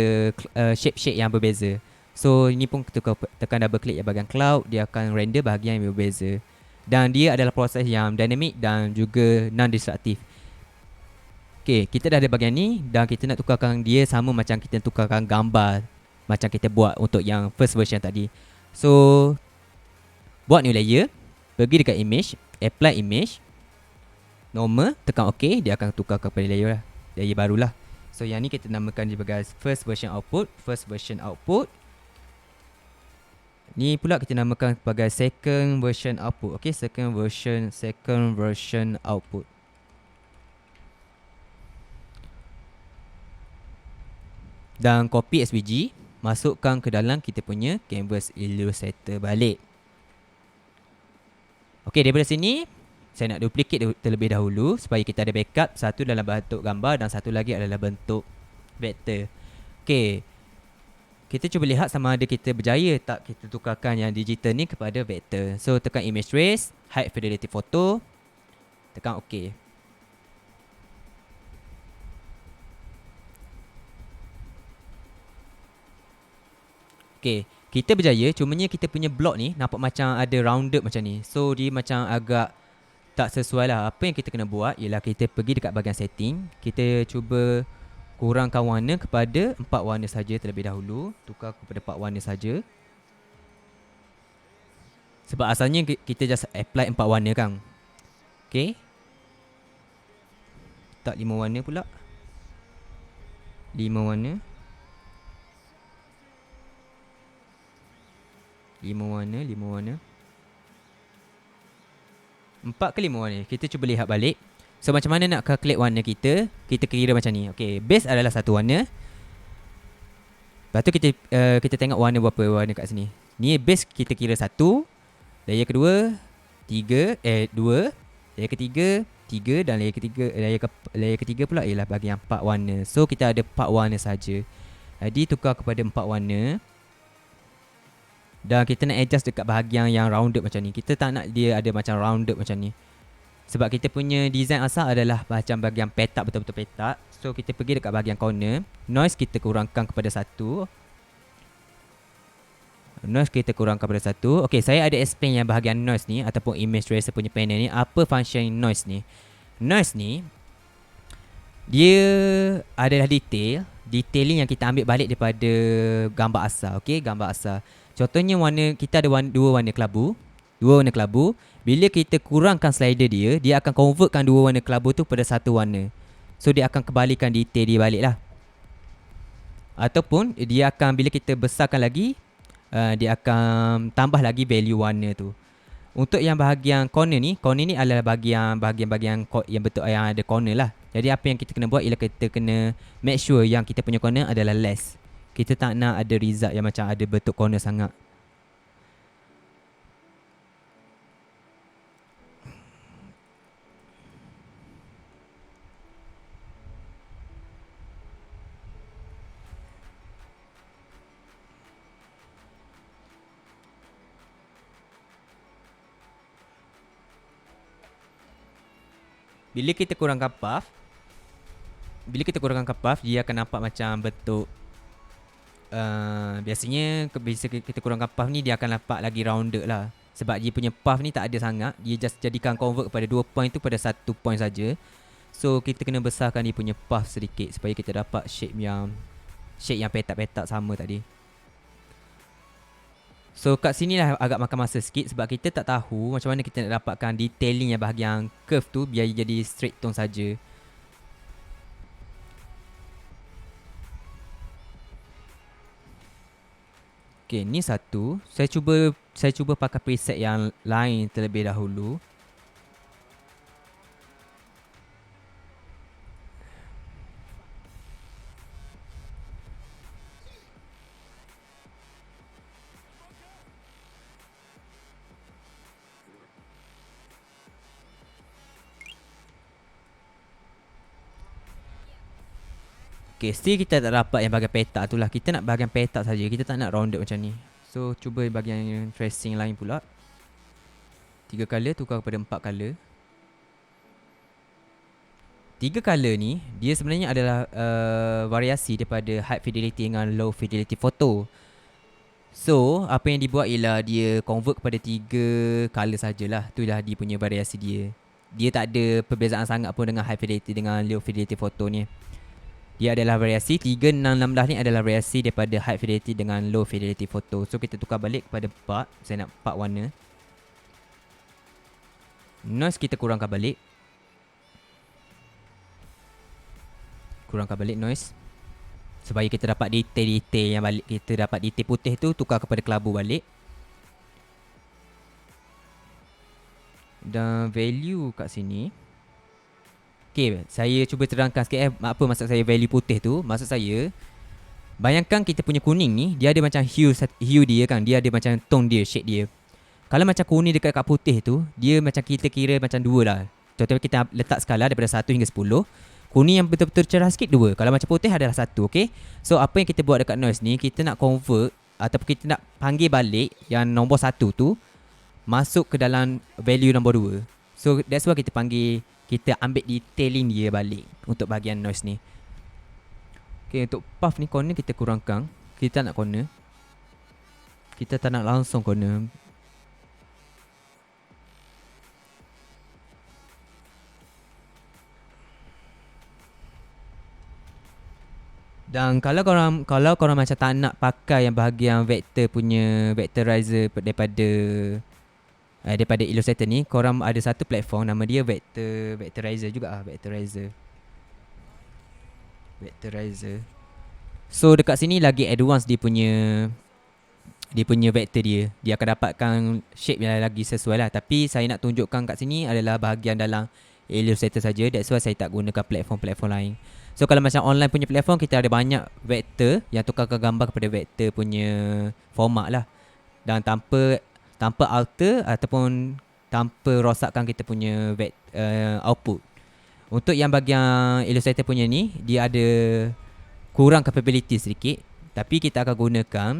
shape-shape yang berbeza. So ini pun tekan double click yang bahagian cloud, dia akan render bahagian yang berbeza. Dan dia adalah proses yang dynamic dan juga non-destructive. Okay, kita dah ada bahagian ni dan kita nak tukarkan dia sama macam kita tukarkan gambar macam kita buat untuk yang first version tadi. So buat new layer, pergi dekat image, apply image, normal, tekan OK, dia akan tukar kepada layer barulah. So yang ni kita namakan dia sebagai first version output. Ni pula kita namakan sebagai second version output. Okay, second version output. Dan copy SVG, masukkan ke dalam kita punya canvas illustrator balik. Okay, daripada sini saya nak duplicate terlebih dahulu supaya kita ada backup. Satu dalam bentuk gambar dan satu lagi adalah bentuk vektor. Okay, kita cuba lihat sama ada kita berjaya tak kita tukarkan yang digital ni kepada vektor. So tekan image trace, hide fidelity photo, tekan OK. Okay, kita berjaya, cumanya kita punya block ni nampak macam ada rounded macam ni. So dia macam agak tak sesuai lah. Apa yang kita kena buat ialah kita pergi dekat bahagian setting, kita cuba kurangkan warna kepada 4 warna saja terlebih dahulu. Tukar kepada 4 warna saja. Sebab asalnya kita just apply 4 warna kan. Okay, tak 5 warna pula. 5 warna. 5 warna. 4 ke 5 warna. Kita cuba lihat balik. So macam mana nak calculate warna kita? Kita kira macam ni. Okay, base adalah 1 warna. Lepas tu kita tengok warna berapa warna kat sini. Ni base kita kira 1. Layer kedua 2. Layer ketiga 3. Dan layer ketiga pula ialah bahagian 4 warna. So kita ada 4 warna saja. Jadi tukar kepada 4 warna. Dan kita nak adjust dekat bahagian yang rounded macam ni. Kita tak nak dia ada macam rounded macam ni. Sebab kita punya design asal adalah macam bahagian petak, betul-betul petak. So kita pergi dekat bahagian corner. Noise kita kurangkan kepada 1. Noise kita kurangkan kepada 1. Okay, saya ada explain yang bahagian noise ni ataupun image tracer punya panel ni. Apa function noise ni? Noise ni dia adalah detailing yang kita ambil balik daripada gambar asal. Okay, gambar asal. Contohnya kita ada dua warna kelabu. Bila kita kurangkan slider dia akan convertkan dua warna kelabu tu pada satu warna. So dia akan kembalikan detail dia balik lah. Ataupun dia akan, bila kita besarkan lagi, dia akan tambah lagi value warna tu. Untuk yang bahagian corner ni adalah bahagian yang betul yang ada corner lah. Jadi apa yang kita kena buat ialah kita kena make sure yang kita punya corner adalah less. Kita tak nak ada result yang macam ada bentuk corner sangat. Bila kita kurangkan path, dia akan nampak macam bentuk biasanya bila kita kurangkan path ni dia akan nampak lagi rounded lah. Sebab dia punya path ni tak ada sangat. Dia just jadikan convert kepada 2 point tu pada 1 point saja. So kita kena besarkan dia punya path sedikit supaya kita dapat shape yang petak-petak sama tadi. So kat sini lah agak makan masa sikit sebab kita tak tahu macam mana kita nak dapatkan detailing yang bahagian curve tu biar jadi straight tone saja. Okay, ni satu. Saya cuba pakai preset yang lain terlebih dahulu. Okay, still kita tak dapat yang bahagian petak tu lah. Kita nak bahagian petak saja. Kita tak nak rounded macam ni. So, cuba bahagian tracing lain pula. 3 color tukar kepada 4 color. 3 color ni, dia sebenarnya adalah variasi daripada high fidelity dengan low fidelity photo. So, apa yang dibuat ialah dia convert kepada 3 color sajalah. Itulah dia punya variasi dia. Dia tak ada perbezaan sangat pun dengan high fidelity dengan low fidelity photo ni. Dia adalah variasi 3616 ni adalah variasi daripada high fidelity dengan low fidelity photo. So kita tukar balik kepada 4. Saya nak 4 warna. Noise kita kurangkan balik. Kurangkan balik noise supaya kita dapat detail-detail yang balik. Kita dapat detail putih tu tukar kepada kelabu balik. Dan value kat sini, okay, saya cuba terangkan sikit apa maksud saya value putih tu. Maksud saya, bayangkan kita punya kuning ni, dia ada macam hue dia kan. Dia ada macam tone dia, shade dia. Kalau macam kuning dekat putih tu, dia macam kita kira macam 2 lah. Contohnya kita letak skala daripada 1 hingga 10. Kuning yang betul-betul cerah sikit 2. Kalau macam putih adalah 1, okay. So apa yang kita buat dekat noise ni, kita nak convert ataupun kita nak panggil balik yang nombor 1 tu masuk ke dalam value nombor 2. So that's why kita ambil detailing dia balik untuk bahagian noise ni. Okay, untuk path ni corner kita kurangkan. Kita tak nak corner. Kita tak nak langsung corner. Dan kalau korang macam tak nak pakai yang bahagian vector punya vectorizer daripada Illustrator ni, korang ada satu platform nama dia Vectorizer juga Vectorizer. So dekat sini lagi advance dia punya vector dia. Dia akan dapatkan shape yang lagi sesuai lah. Tapi saya nak tunjukkan kat sini adalah bahagian dalam Illustrator saja. That's why saya tak gunakan platform lain. So kalau macam online punya platform, kita ada banyak vector yang tukarkan gambar kepada vector punya format lah. Dan tanpa alter ataupun tanpa rosakkan kita punya output. Untuk yang bahagian Illustrator punya ni, dia ada kurang capability sedikit. Tapi kita akan gunakan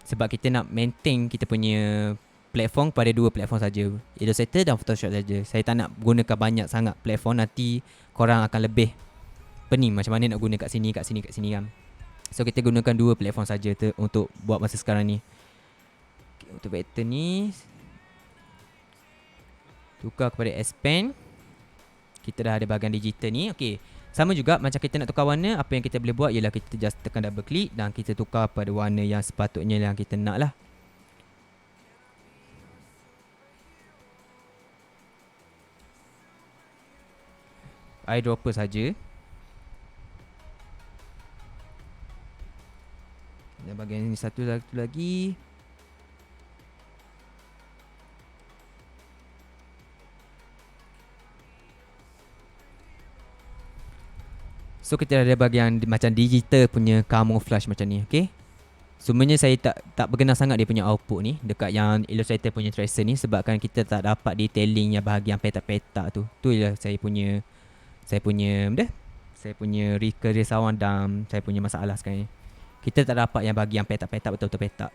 sebab kita nak maintain kita punya platform pada 2 platform saja, Illustrator dan Photoshop saja. Saya tak nak gunakan banyak sangat platform, nanti korang akan lebih pening macam mana nak guna kat sini kan. So kita gunakan 2 platform saja untuk buat masa sekarang ni. Okay, untuk vector ni tukar kepada S Pen. Kita dah ada bahagian digital ni. Okay, sama juga macam kita nak tukar warna, apa yang kita boleh buat ialah kita just tekan double click dan kita tukar pada warna yang sepatutnya yang kita nak lah. Eyedropper saja. Dan bahagian ini satu lagi. So kita ada bahagian macam digital punya camouflage macam ni, okay. Sebenarnya saya tak berkenan sangat dia punya output ni dekat yang Illustrator punya tracer ni, sebabkan kita tak dapat detailing yang bahagian petak-petak tu. Tu ialah saya punya kerisauan dan saya punya masalah sekarang ni. Kita tak dapat yang bahagian petak-petak betul-betul petak.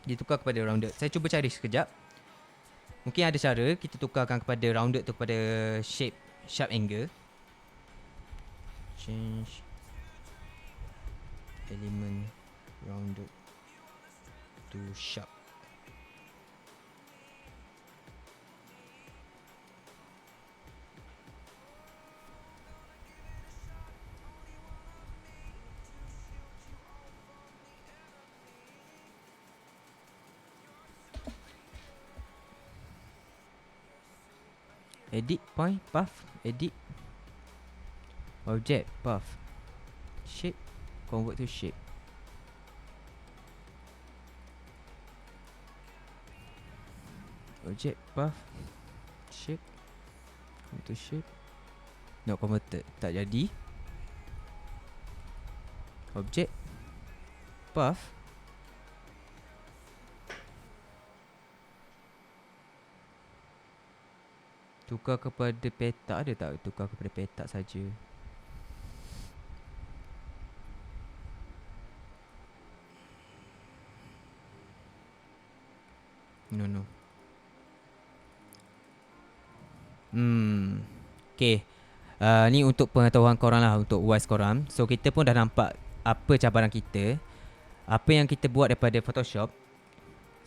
Ditukar kepada rounded. Saya cuba cari sekejap. Mungkin ada cara kita tukarkan kepada rounded tu kepada sharp angle. Change element rounded to sharp. Edit point path, edit object path, shape, convert to shape. Object path, shape, convert to shape. Not converted, tak jadi. Object path, tukar kepada petak. Ada tak tukar kepada petak saja? No. Okay. Ni untuk pengetahuan korang lah, untuk wise korang. So kita pun dah nampak apa cabaran kita, apa yang kita buat daripada Photoshop.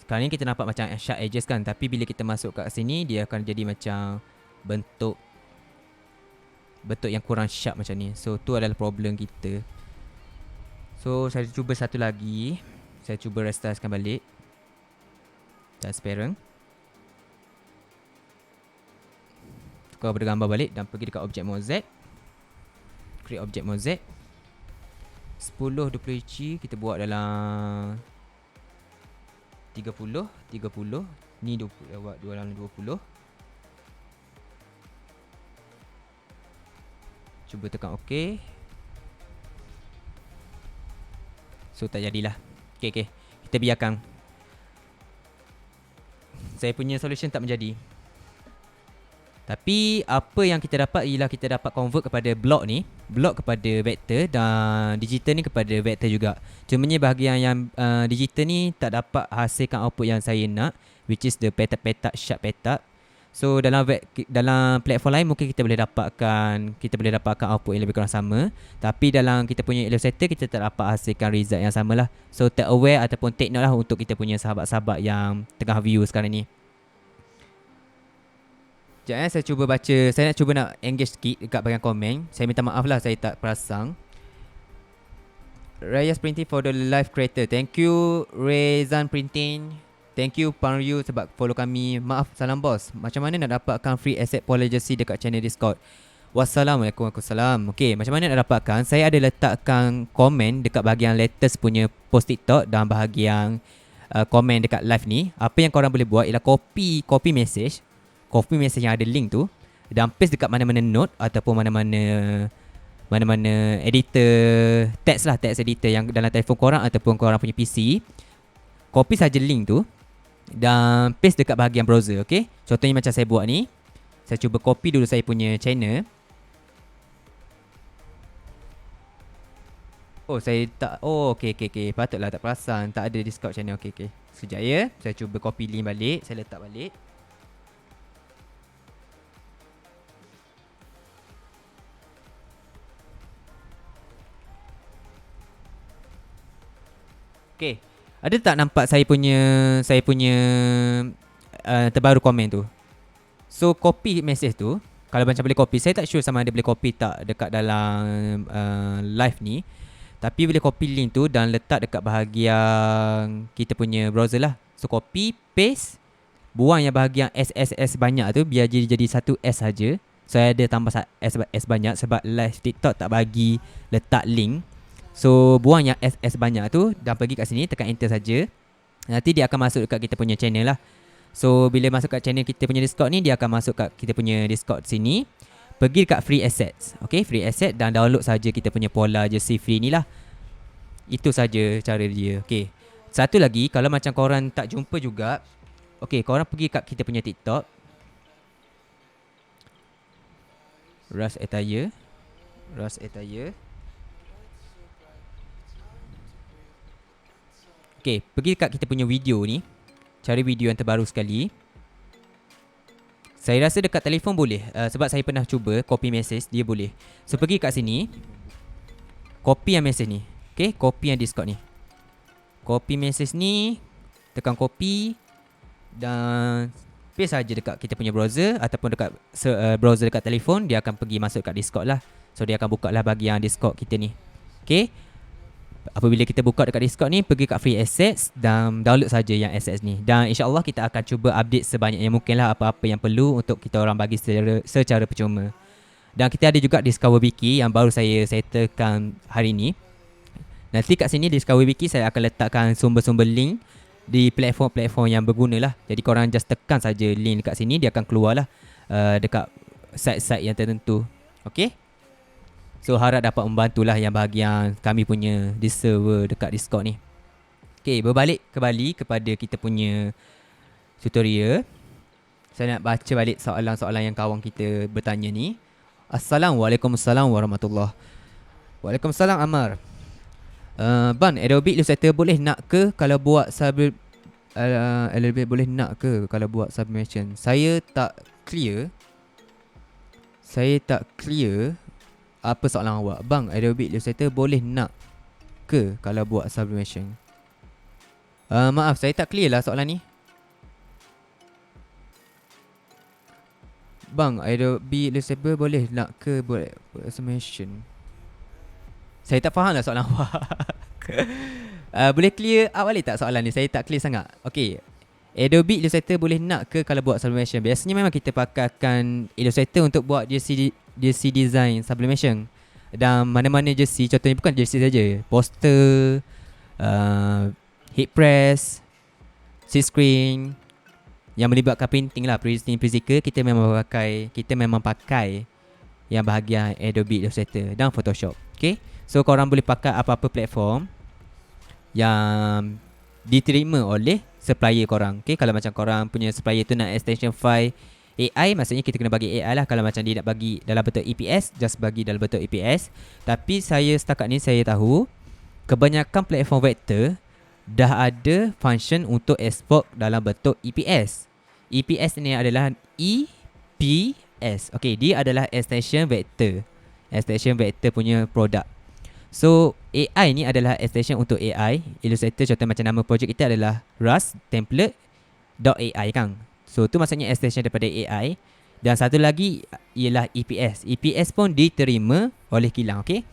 Sekarang ni kita nampak macam sharp edges kan, tapi bila kita masuk kat sini dia akan jadi macam bentuk yang kurang sharp macam ni. So tu adalah problem kita. So saya cuba satu lagi. Saya cuba restarkan balik transparent. Tukar pada gambar balik dan pergi dekat object mode Z. Create object mode Z. 10 20 inci kita buat dalam 30. Ni 20, buat dalam 20. Cuba tekan OK. So tak jadilah. Okay. Kita biarkan. Saya punya solution tak menjadi. Tapi apa yang kita dapat ialah kita dapat convert kepada block ni, block kepada vector, dan digital ni kepada vector juga. Cumanya bahagian yang digital ni tak dapat hasilkan output yang saya nak, which is the petak-petak sharp petak. So dalam platform lain mungkin kita boleh dapatkan output yang lebih kurang sama, tapi dalam kita punya Illustrator kita tak dapat hasilkan result yang sama lah. So take aware ataupun take note lah untuk kita punya sahabat-sahabat yang tengah view sekarang ni. Sekejap saya nak engage sikit dekat bahagian komen. Saya minta maaf lah saya tak perasan. Rayas Printing for the live creator. Thank you Rezan Printing. Thank you Panryu sebab follow kami. Maaf, salam bos. Macam mana nak dapatkan free asset Polyjersey dekat channel Discord? Wassalamualaikum. Okay, macam mana nak dapatkan? Saya ada letakkan komen dekat bahagian latest punya post TikTok dan bahagian komen dekat live ni. Apa yang korang boleh buat ialah copy message yang ada link tu dan paste dekat mana-mana note ataupun mana-mana editor text editor yang dalam telefon korang ataupun korang punya PC. Copy saja link tu dan paste dekat bahagian browser, okay? Contohnya macam saya buat ni. Saya cuba copy dulu saya punya channel. Oh, saya tak. Oh, okey. Patutlah tak perasan. Tak ada Discord channel. Okey. Sekejap ya. Saya cuba copy link balik. Saya letak balik. Okey. Ada tak nampak saya punya terbaru komen tu? So copy message tu. Kalau macam boleh copy, saya tak sure sama ada boleh copy tak dekat dalam live ni. Tapi boleh copy link tu dan letak dekat bahagian kita punya browser lah. So copy, paste, buang yang bahagian SSS banyak tu biar jadi satu S saja. Saya ada tambah S banyak sebab live TikTok tak bagi letak link. So buang yang SS banyak tu dan pergi kat sini, tekan enter saja. Nanti dia akan masuk dekat kita punya channel lah. So bila masuk kat channel kita punya Discord ni, dia akan masuk kat kita punya Discord sini. Pergi dekat free assets. Okay, free asset dan download saja kita punya pola jersey free ni lah. Itu saja cara dia. Okay, satu lagi, kalau macam korang tak jumpa juga, okay, korang pergi kat kita punya TikTok, Ras Attire. Okay, pergi kat kita punya video ni. Cari video yang terbaru sekali. Saya rasa dekat telefon boleh, sebab saya pernah cuba copy message, dia boleh. So pergi kat sini, copy yang message ni. Okay, copy yang Discord ni. Copy message ni, tekan copy dan paste saja dekat kita punya browser ataupun dekat browser dekat telefon. Dia akan pergi masuk kat Discord lah. So dia akan buka lah bahagian Discord kita ni. Okay, apabila kita buka dekat Discord ni, pergi kat free assets dan download saja yang assets ni. Dan insyaAllah kita akan cuba update sebanyak yang mungkin lah apa-apa yang perlu untuk kita orang bagi secara percuma. Dan kita ada juga Discover Wiki yang baru saya settlekan hari ni. Nanti kat sini Discover Wiki saya akan letakkan sumber-sumber link di platform-platform yang berguna lah. Jadi korang just tekan saja link dekat sini, dia akan keluar lah dekat site-site yang tertentu. Okay, so harap dapat membantulah yang bahagian kami punya di server dekat Discord ni. Okay, berbalik kembali kepada kita punya tutorial. Saya nak baca balik soalan-soalan yang kawan kita bertanya ni. Assalamualaikum warahmatullahi. Waalaikumsalam Amar. Ban, Adobe Illustrator boleh nak ke kalau buat boleh nak ke kalau buat sublimation? Saya tak clear apa soalan awak. Bang, Adobe Illustrator boleh nak ke kalau buat sublimation? Maaf, saya tak clear lah soalan ni. Bang, Adobe Illustrator boleh nak ke buat sublimation? Saya tak faham lah soalan awak. Boleh clear up balik tak soalan ni? Saya tak clear sangat. Okay, Adobe Illustrator boleh nak ke kalau buat sublimation? Biasanya memang kita pakaikan Illustrator untuk buat jersey design sublimation. Dan mana-mana jersey, contohnya bukan jersey saja, poster, heat press, silk screen yang melibatkan printing lah, printing physical, kita memang pakai yang bahagian Adobe Illustrator dan Photoshop. Okay, so korang boleh pakai apa-apa platform yang diterima oleh supplier korang. Okay, kalau macam korang punya supplier tu nak extension file AI, maksudnya kita kena bagi AI lah. Kalau macam dia nak bagi dalam bentuk EPS, just bagi dalam bentuk EPS. Tapi setakat ni saya tahu kebanyakan platform vektor dah ada function untuk export dalam bentuk EPS. EPS ni adalah EPS. Okay, dia adalah extension vector punya produk. So AI ni adalah extension untuk AI Illustrator. Contoh macam nama projek kita adalah Rust template.ai kan. So tu maksudnya extension daripada AI. Dan satu lagi ialah EPS. EPS pun diterima oleh kilang. Okay,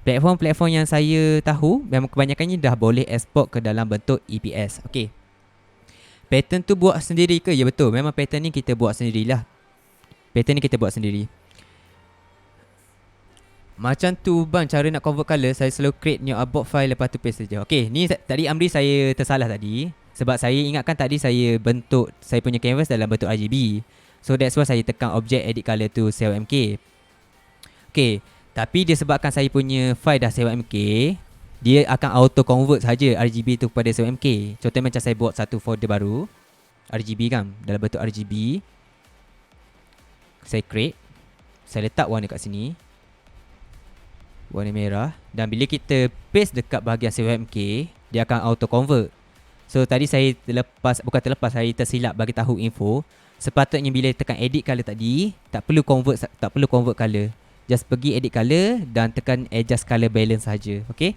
platform-platform yang saya tahu memang kebanyakannya dah boleh export ke dalam bentuk EPS. Okay, pattern tu buat sendiri ke? Ya betul, memang pattern ni kita buat sendirilah. Macam tu bang, cara nak convert color, saya selalu create new abort file, lepas tu paste saja. Okay, ni tadi Amri saya tersalah tadi. Sebab saya ingatkan tadi saya bentuk saya punya canvas dalam bentuk RGB. So that's why saya tekan object edit color tu CMYK. Okay, tapi disebabkan saya punya file dah CMYK, dia akan auto convert saja RGB tu kepada CMYK. Contohnya macam saya buat satu folder baru RGB kan, dalam bentuk RGB. Saya create, saya letak warna kat sini. warna merah. Dan bila kita paste dekat bahagian CMYK, dia akan auto convert. So tadi saya saya tersilap bagi tahu info. Sepatutnya bila tekan edit color tadi, tak perlu convert color. Just pergi edit color dan tekan adjust color balance saja. Okay,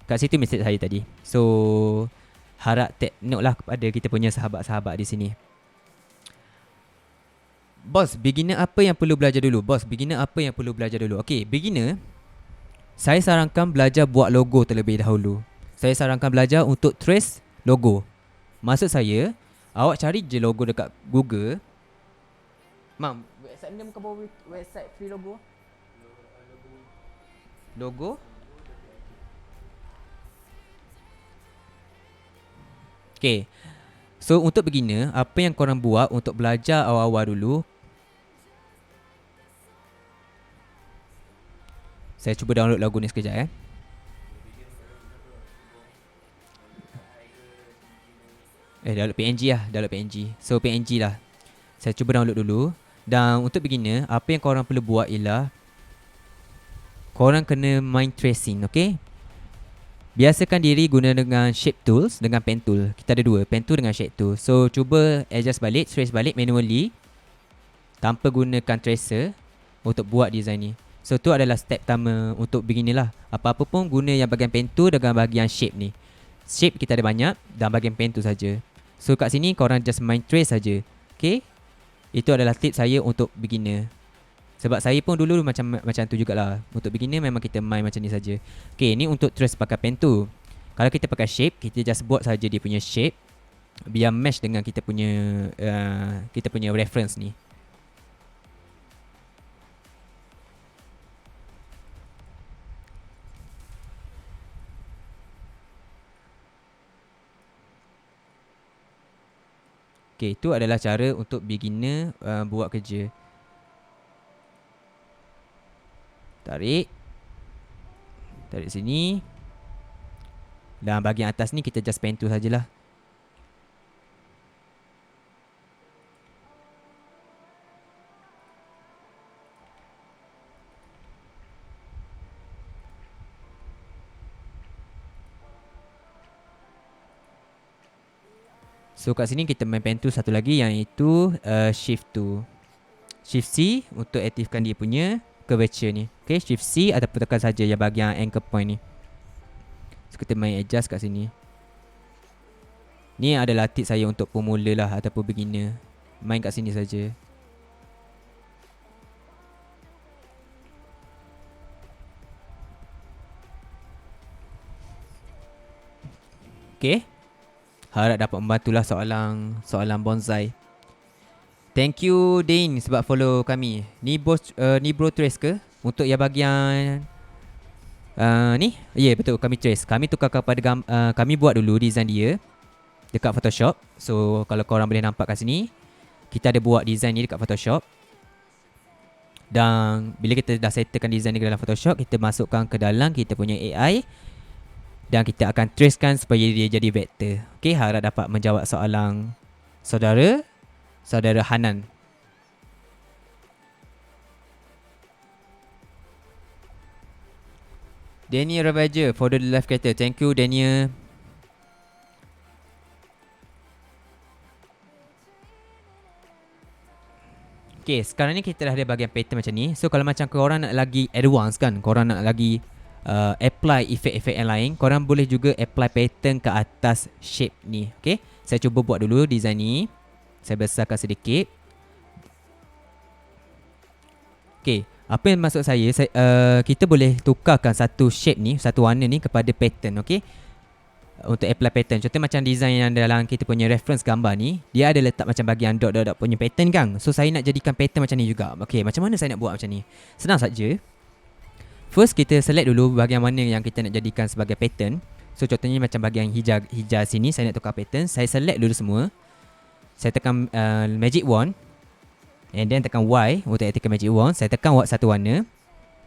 kat situ message saya tadi. So harap take note lah kepada kita punya sahabat-sahabat di sini. Bos, beginner apa yang perlu belajar dulu? Okay, beginner, saya sarankan belajar buat logo terlebih dahulu. Saya sarankan belajar untuk trace logo. Maksud saya, awak cari je logo dekat Google. Mam, website ni bukan bawa website free logo? Logo? Okay, so untuk beginner, apa yang korang buat untuk belajar awal-awal dulu? Saya cuba download logo ni sekejap download PNG. So PNG lah. Saya cuba download dulu. Dan untuk beginner, apa yang korang perlu buat ialah korang kena mind tracing, okay? Biasakan diri guna dengan shape tools, dengan pen tool. Kita ada dua, pen tool dengan shape tool. So cuba adjust balik, trace balik manually tanpa gunakan tracer untuk buat design ni. So tu adalah step pertama untuk beginner lah. Apa-apa pun guna yang bahagian pen tool dengan bahagian shape ni. Shape kita ada banyak dan bahagian pen tool saja. So kat sini korang just mind trace saja. Okay, itu adalah tips saya untuk beginner. Sebab saya pun dulu macam tu jugalah. Untuk beginner memang kita main macam ni saja. Okay, ni untuk trace pakai pen tool. Kalau kita pakai shape, kita just buat saja dia punya shape biar match dengan kita punya reference ni. Okay, itu adalah cara untuk beginner buat kerja. Tarik sini. Dan bahagian atas ni kita just pen tool sajalah. So kat sini kita main pen tool satu lagi, yang itu shift 2. Shift C untuk aktifkan dia punya curvature ni. Okay, shift C ataupun tekan saja yang bahagian anchor point ni. So kita main adjust kat sini. Ni adalah tips saya untuk pemula lah ataupun beginner. Main kat sini saja. Okay, harap dapat membantulah soalan bonsai. Thank you Dane sebab follow kami. Ni bro trace ke? Untuk yang bahagian ni? Ya, betul, kami trace. Kami tukar kepada kami buat dulu design dia dekat Photoshop. So kalau korang boleh nampak kat sini, kita ada buat design ni dekat Photoshop. Dan bila kita dah settlekan design ni ke dalam Photoshop, kita masukkan ke dalam kita punya AI dan kita akan tracekan supaya dia jadi vektor. Okay, harap dapat menjawab soalan saudara Hanan. Daniel Ravager for the live creator. Thank you Daniel. Okay, sekarang ni kita dah ada bahagian pattern macam ni. So kalau macam korang nak lagi advance kan, korang nak lagi apply efek-efek yang lain, korang boleh juga apply pattern ke atas shape ni. Okay, saya cuba buat dulu design ni. Saya besarkan sedikit. Okay, apa yang maksud saya, kita boleh tukarkan satu shape ni, satu warna ni kepada pattern. Okay, untuk apply pattern. Contoh macam design yang dalam kita punya reference gambar ni, dia ada letak macam bahagian dot-dot punya pattern kan. So saya nak jadikan pattern macam ni juga. Okay, macam mana saya nak buat macam ni? Senang saja. First kita select dulu bahagian mana yang kita nak jadikan sebagai pattern. So contohnya macam bahagian hijau sini, saya nak tukar pattern. Saya select dulu semua. Saya tekan magic wand, and then tekan Y untuk aktifkan magic wand. Saya tekan satu warna.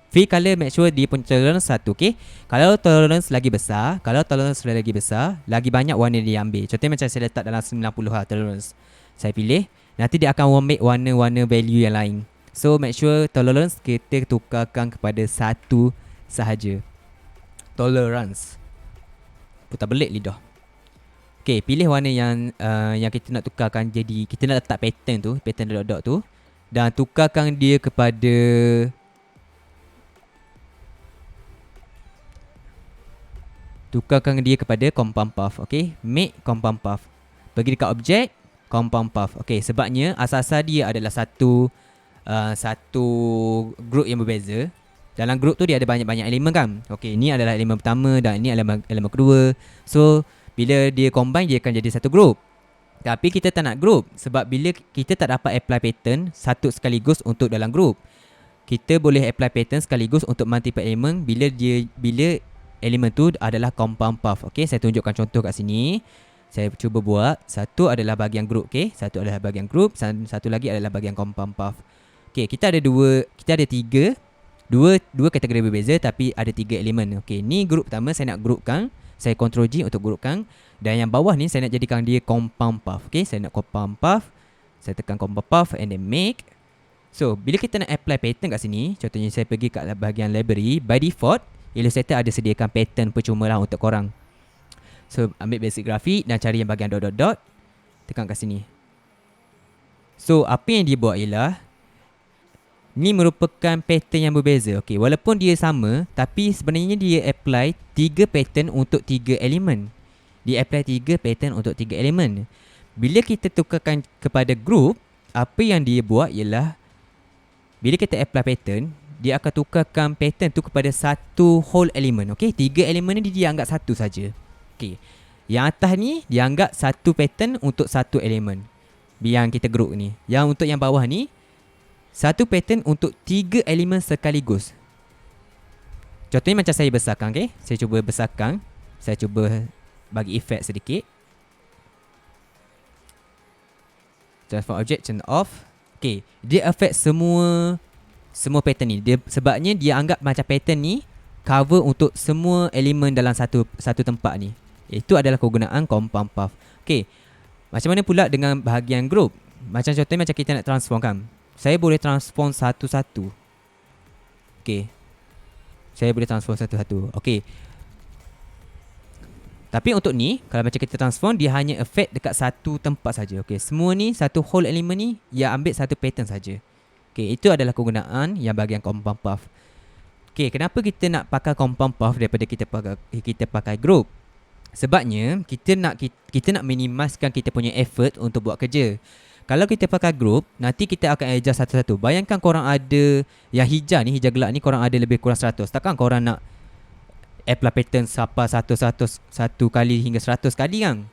Fill color, make sure dia punya tolerance 1. Okay, kalau tolerance lagi besar, lagi banyak warna dia ambil. Contohnya macam saya letak dalam 90 lah tolerance. Saya pilih. Nanti dia akan ambil warna-warna value yang lain. So make sure tolerance kita tukarkan kepada 1 sahaja. Tolerance. Putar belik lidah. Okay, pilih warna yang kita nak tukarkan jadi, kita nak letak pattern tu, pattern dot-dot tu, dan tukarkan dia kepada compound path. Okay, make compound path. Pergi dekat objek compound path. Okay, sebabnya asas-asas dia adalah satu group yang berbeza. Dalam group tu dia ada banyak-banyak elemen kan. Okay, ni adalah elemen pertama dan ini adalah elemen kedua. So bila dia combine, dia akan jadi satu group. Tapi kita tak nak group, sebab bila kita tak dapat apply pattern satu sekaligus untuk dalam group, kita boleh apply pattern sekaligus untuk multiple elemen bila elemen tu adalah compound path. Okay, saya tunjukkan contoh kat sini. Saya cuba buat. Satu adalah bahagian group. Okay, satu adalah bahagian group, satu lagi adalah bahagian compound path. Okay, kita ada dua kategori berbeza tapi ada tiga elemen. Okay, ni group pertama saya nak groupkan. Saya Ctrl G untuk groupkan. Dan yang bawah ni saya nak jadikan dia compound path. Okay, saya nak compound path. Saya tekan compound path and then make. So, bila kita nak apply pattern kat sini, contohnya saya pergi kat bahagian library, by default Illustrator ada sediakan pattern percuma lah untuk korang. So, ambil basic grafik dan cari yang bahagian dot-dot-dot. Tekan kat sini. So, apa yang dia buat ialah, ni merupakan pattern yang berbeza. Okay, walaupun dia sama, tapi sebenarnya dia apply 3 pattern untuk 3 elemen. Dia apply 3 pattern untuk 3 elemen. Bila kita tukarkan kepada group, apa yang dia buat ialah, bila kita apply pattern, dia akan tukarkan pattern tu kepada satu whole element. Okay, 3 elemen ni dia anggap satu saja. Okay, yang atas ni dia anggap satu pattern untuk satu elemen yang kita group ni. Yang untuk yang bawah ni, satu pattern untuk 3 elemen sekaligus. Contohnya macam saya besarkan. Okay, saya cuba besarkan. Saya cuba bagi efek sedikit. Transform object, turn off. Okay, dia affect semua pattern ni. Sebabnya dia anggap macam pattern ni cover untuk semua elemen dalam satu tempat ni. Itu adalah kegunaan compound path. Okay, macam mana pula dengan bahagian group? Contohnya macam kita nak transform kan. Saya boleh transform satu-satu. Okay, saya boleh transform satu-satu. Okay, tapi untuk ni, kalau macam kita transform, dia hanya affect dekat satu tempat saja. Okay, semua ni, satu whole element ni, ia ambil satu pattern saja. Okay, itu adalah kegunaan yang bahagian compound path. Okay, kenapa kita nak pakai compound path daripada kita pakai group? Sebabnya kita nak minimiskan kita punya effort untuk buat kerja. Kalau kita pakai group, nanti kita akan adjust satu-satu. Bayangkan korang ada yang hijau gelap ni, korang ada lebih kurang 100. Takkan korang nak apply pattern sampai satu kali hingga 100 kali kan?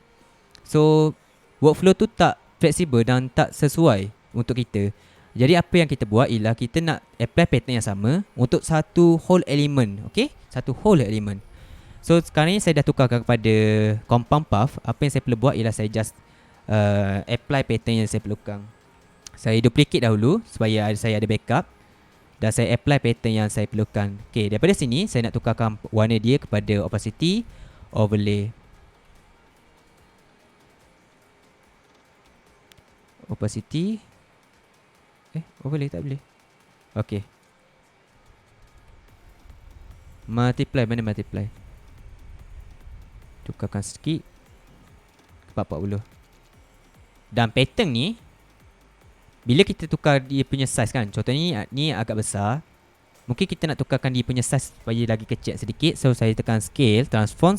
So, workflow tu tak fleksibel dan tak sesuai untuk kita. Jadi apa yang kita buat ialah kita nak apply pattern yang sama untuk satu whole element. Okay, satu whole element. So sekarang ni saya dah tukarkan kepada compound path. Apa yang saya perlu buat ialah saya just apply pattern yang saya perlukan. Saya duplicate dahulu supaya saya ada backup. Dan saya apply pattern yang saya perlukan. Okay, daripada sini saya nak tukarkan warna dia kepada opacity overlay. Opacity overlay tak boleh. Okay, multiply, mana multiply? Tukarkan sikit 40. Dan pattern ni, bila kita tukar dia punya size kan, contohnya ni agak besar, mungkin kita nak tukarkan dia punya size supaya lagi kecil sedikit. So saya tekan scale, transform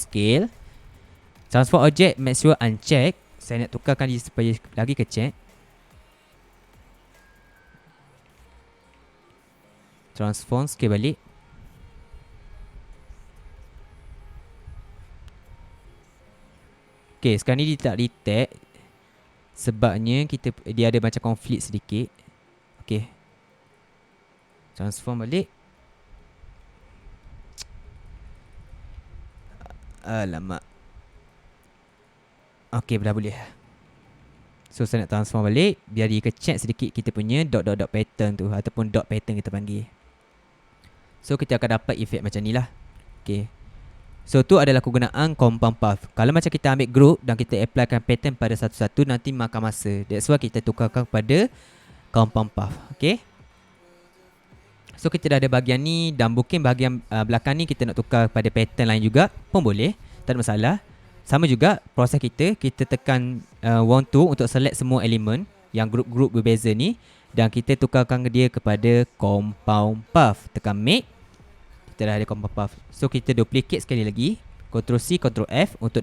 object, make sure uncheck. Saya nak tukarkan dia supaya lagi kecil. Transform scale balik. Okay, sekarang ni dia tak detect sebabnya dia ada macam konflik sedikit. Okay, transform balik. Alamak. Okay, dah boleh. So saya nak transform balik biar dia kecil sedikit kita punya dot-dot-dot pattern tu, ataupun dot pattern kita panggil. So kita akan dapat efek macam ni lah. Okay, so tu adalah kegunaan compound path. Kalau macam kita ambil group dan kita applykan pattern pada satu-satu, nanti makan masa. That's why kita tukarkan pada compound path. Okay, So kita dah ada bahagian ni, dan mungkin bahagian belakang ni kita nak tukar pada pattern lain juga pun boleh, tak ada masalah. Sama juga proses kita tekan wand tu untuk select semua elemen yang grup-grup berbeza ni, dan kita tukarkan dia kepada compound path. Tekan make, kita dah ada compound path. So kita duplicate sekali lagi, Ctrl C Ctrl F untuk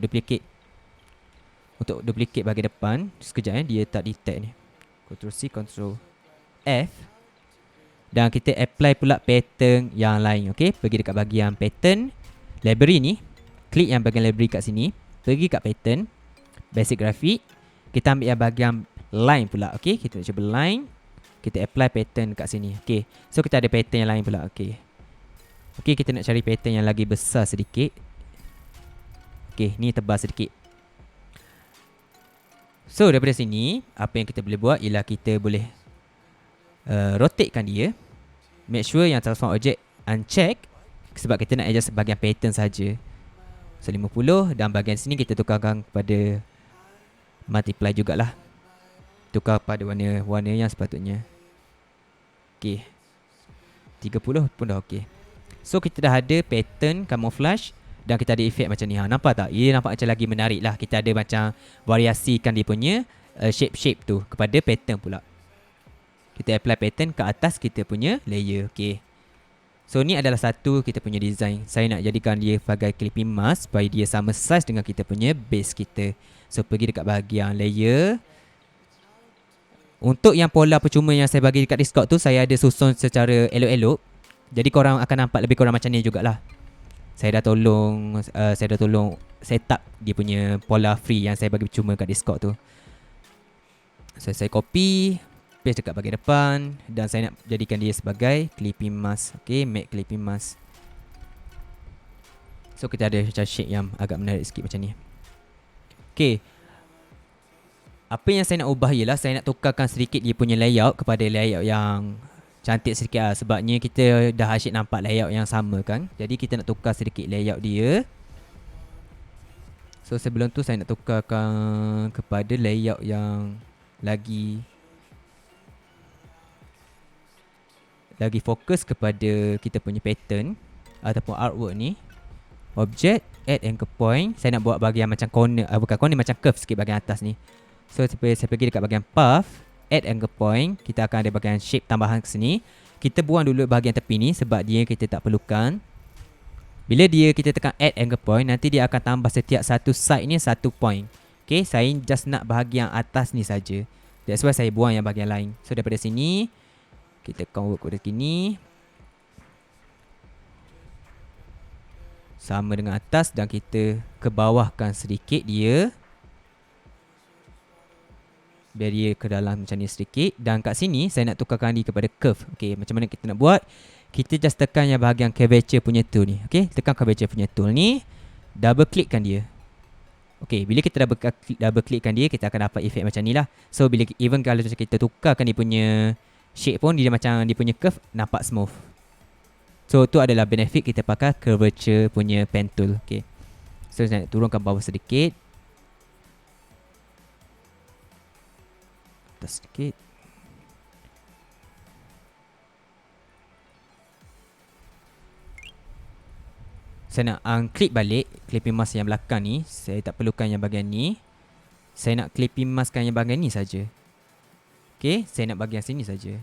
duplicate bahagian depan. Sekejap dia tak detect ni. Ctrl C Ctrl F, dan kita apply pula pattern yang lain. Okay, pergi dekat bahagian pattern library ni, klik yang bahagian library kat sini, pergi kat pattern basic graphic, kita ambil yang bahagian line pula. Okay, kita nak cuba line, kita apply pattern kat sini. Okay, so kita ada pattern yang lain pula. Okay, kita nak cari pattern yang lagi besar sedikit. Okay, ni tebal sedikit. So daripada sini, apa yang kita boleh buat ialah kita boleh rotatekan dia. Make sure yang transform object uncheck, sebab kita nak adjust bahagian pattern saja. So 50, dan bahagian sini kita tukarkan kepada multiply jugalah. Tukar pada warna yang sepatutnya. Okay, 30 pun dah okay. So kita dah ada pattern camouflage, dan kita ada efek macam ni. Nampak tak? Ia nampak macam lagi menarik lah. Kita ada macam variasikan dia punya shape tu kepada pattern pula. Kita apply pattern ke atas kita punya layer. Okay, so ni adalah satu kita punya design. Saya nak jadikan dia sebagai clipping mask supaya dia sama size dengan kita punya base kita. So pergi dekat bahagian layer. Untuk yang pola percuma yang saya bagi dekat Discord tu, saya ada susun secara elok-elok. Jadi korang akan nampak lebih kurang macam ni jugalah. Saya dah tolong set up dia punya pola free yang saya bagi percuma kat Discord tu. So saya copy, paste dekat bahagian depan, dan saya nak jadikan dia sebagai clipping mask. Okay, make clipping mask. So kita ada macam shape yang agak menarik sikit macam ni. Okay, apa yang saya nak ubah ialah saya nak tukarkan sedikit dia punya layout kepada layout yang cantik sedikit lah. Sebabnya kita dah asyik nampak layout yang sama kan. Jadi kita nak tukar sedikit layout dia. So sebelum tu saya nak tukarkan kepada layout yang lagi fokus kepada kita punya pattern ataupun artwork ni. Object, add anchor point. Saya nak buat bahagian macam corner, bukan corner, macam curve sikit bahagian atas ni. So saya pergi dekat bahagian path, add anchor point. Kita akan ada bahagian shape tambahan ke sini. Kita buang dulu bahagian tepi ni sebab dia kita tak perlukan. Bila kita tekan add anchor point, nanti dia akan tambah setiap satu side ni 1 point. Okay, saya just nak bahagian atas ni saja. That's why saya buang yang bahagian lain. So daripada sini kita convert kepada sini, sama dengan atas, dan kita ke bawahkan sedikit dia, biar dia ke dalam macam ni sedikit. Dan kat sini saya nak tukarkan dia kepada curve. Okay, macam mana kita nak buat? Kita just tekan yang bahagian curvature punya tool ni. Okay, tekan curvature punya tool ni, double clickkan dia. Okay, bila kita double clickkan dia, kita akan dapat efek macam ni lah. So bila even kalau kita tukarkan dia punya shape pun, dia macam dia punya curve nampak smooth. So tu adalah benefit kita pakai curvature punya pen tool. Okay, so saya nak turunkan bawah sedikit, atas sedikit. Saya nak unclip balik clipping mask yang belakang ni. Saya tak perlukan yang bahagian ni. Saya nak clipping maskkan yang bahagian ni saja. Okay, saya nak bahagian sini saja.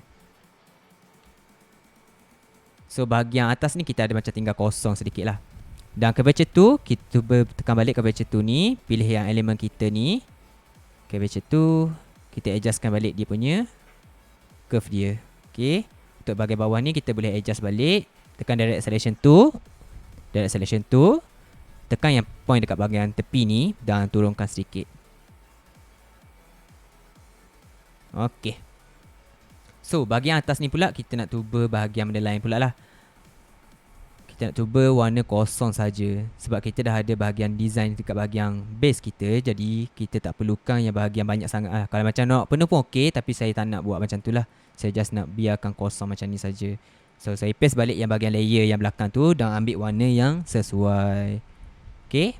So bahagian atas ni kita ada macam tinggal kosong sedikit lah. Dan curvature tu, kita tekan balik curvature tu ni, pilih yang elemen kita ni. Curvature tu, kita adjustkan balik dia punya curve dia. Okay, untuk bahagian bawah ni kita boleh adjust balik. Tekan direct selection tu, tekan yang point dekat bahagian tepi ni dan turunkan sedikit. Okay, so bahagian atas ni pula kita nak cuba bahagian benda lain pula lah. Kita nak cuba warna kosong saja, sebab kita dah ada bahagian design dekat bahagian base kita. Jadi kita tak perlukan yang bahagian banyak sangat lah. Kalau macam nak penuh pun ok, tapi saya tak nak buat macam tu lah. Saya just nak biarkan kosong macam ni saja. So saya paste balik yang bahagian layer yang belakang tu dan ambil warna yang sesuai. Okay,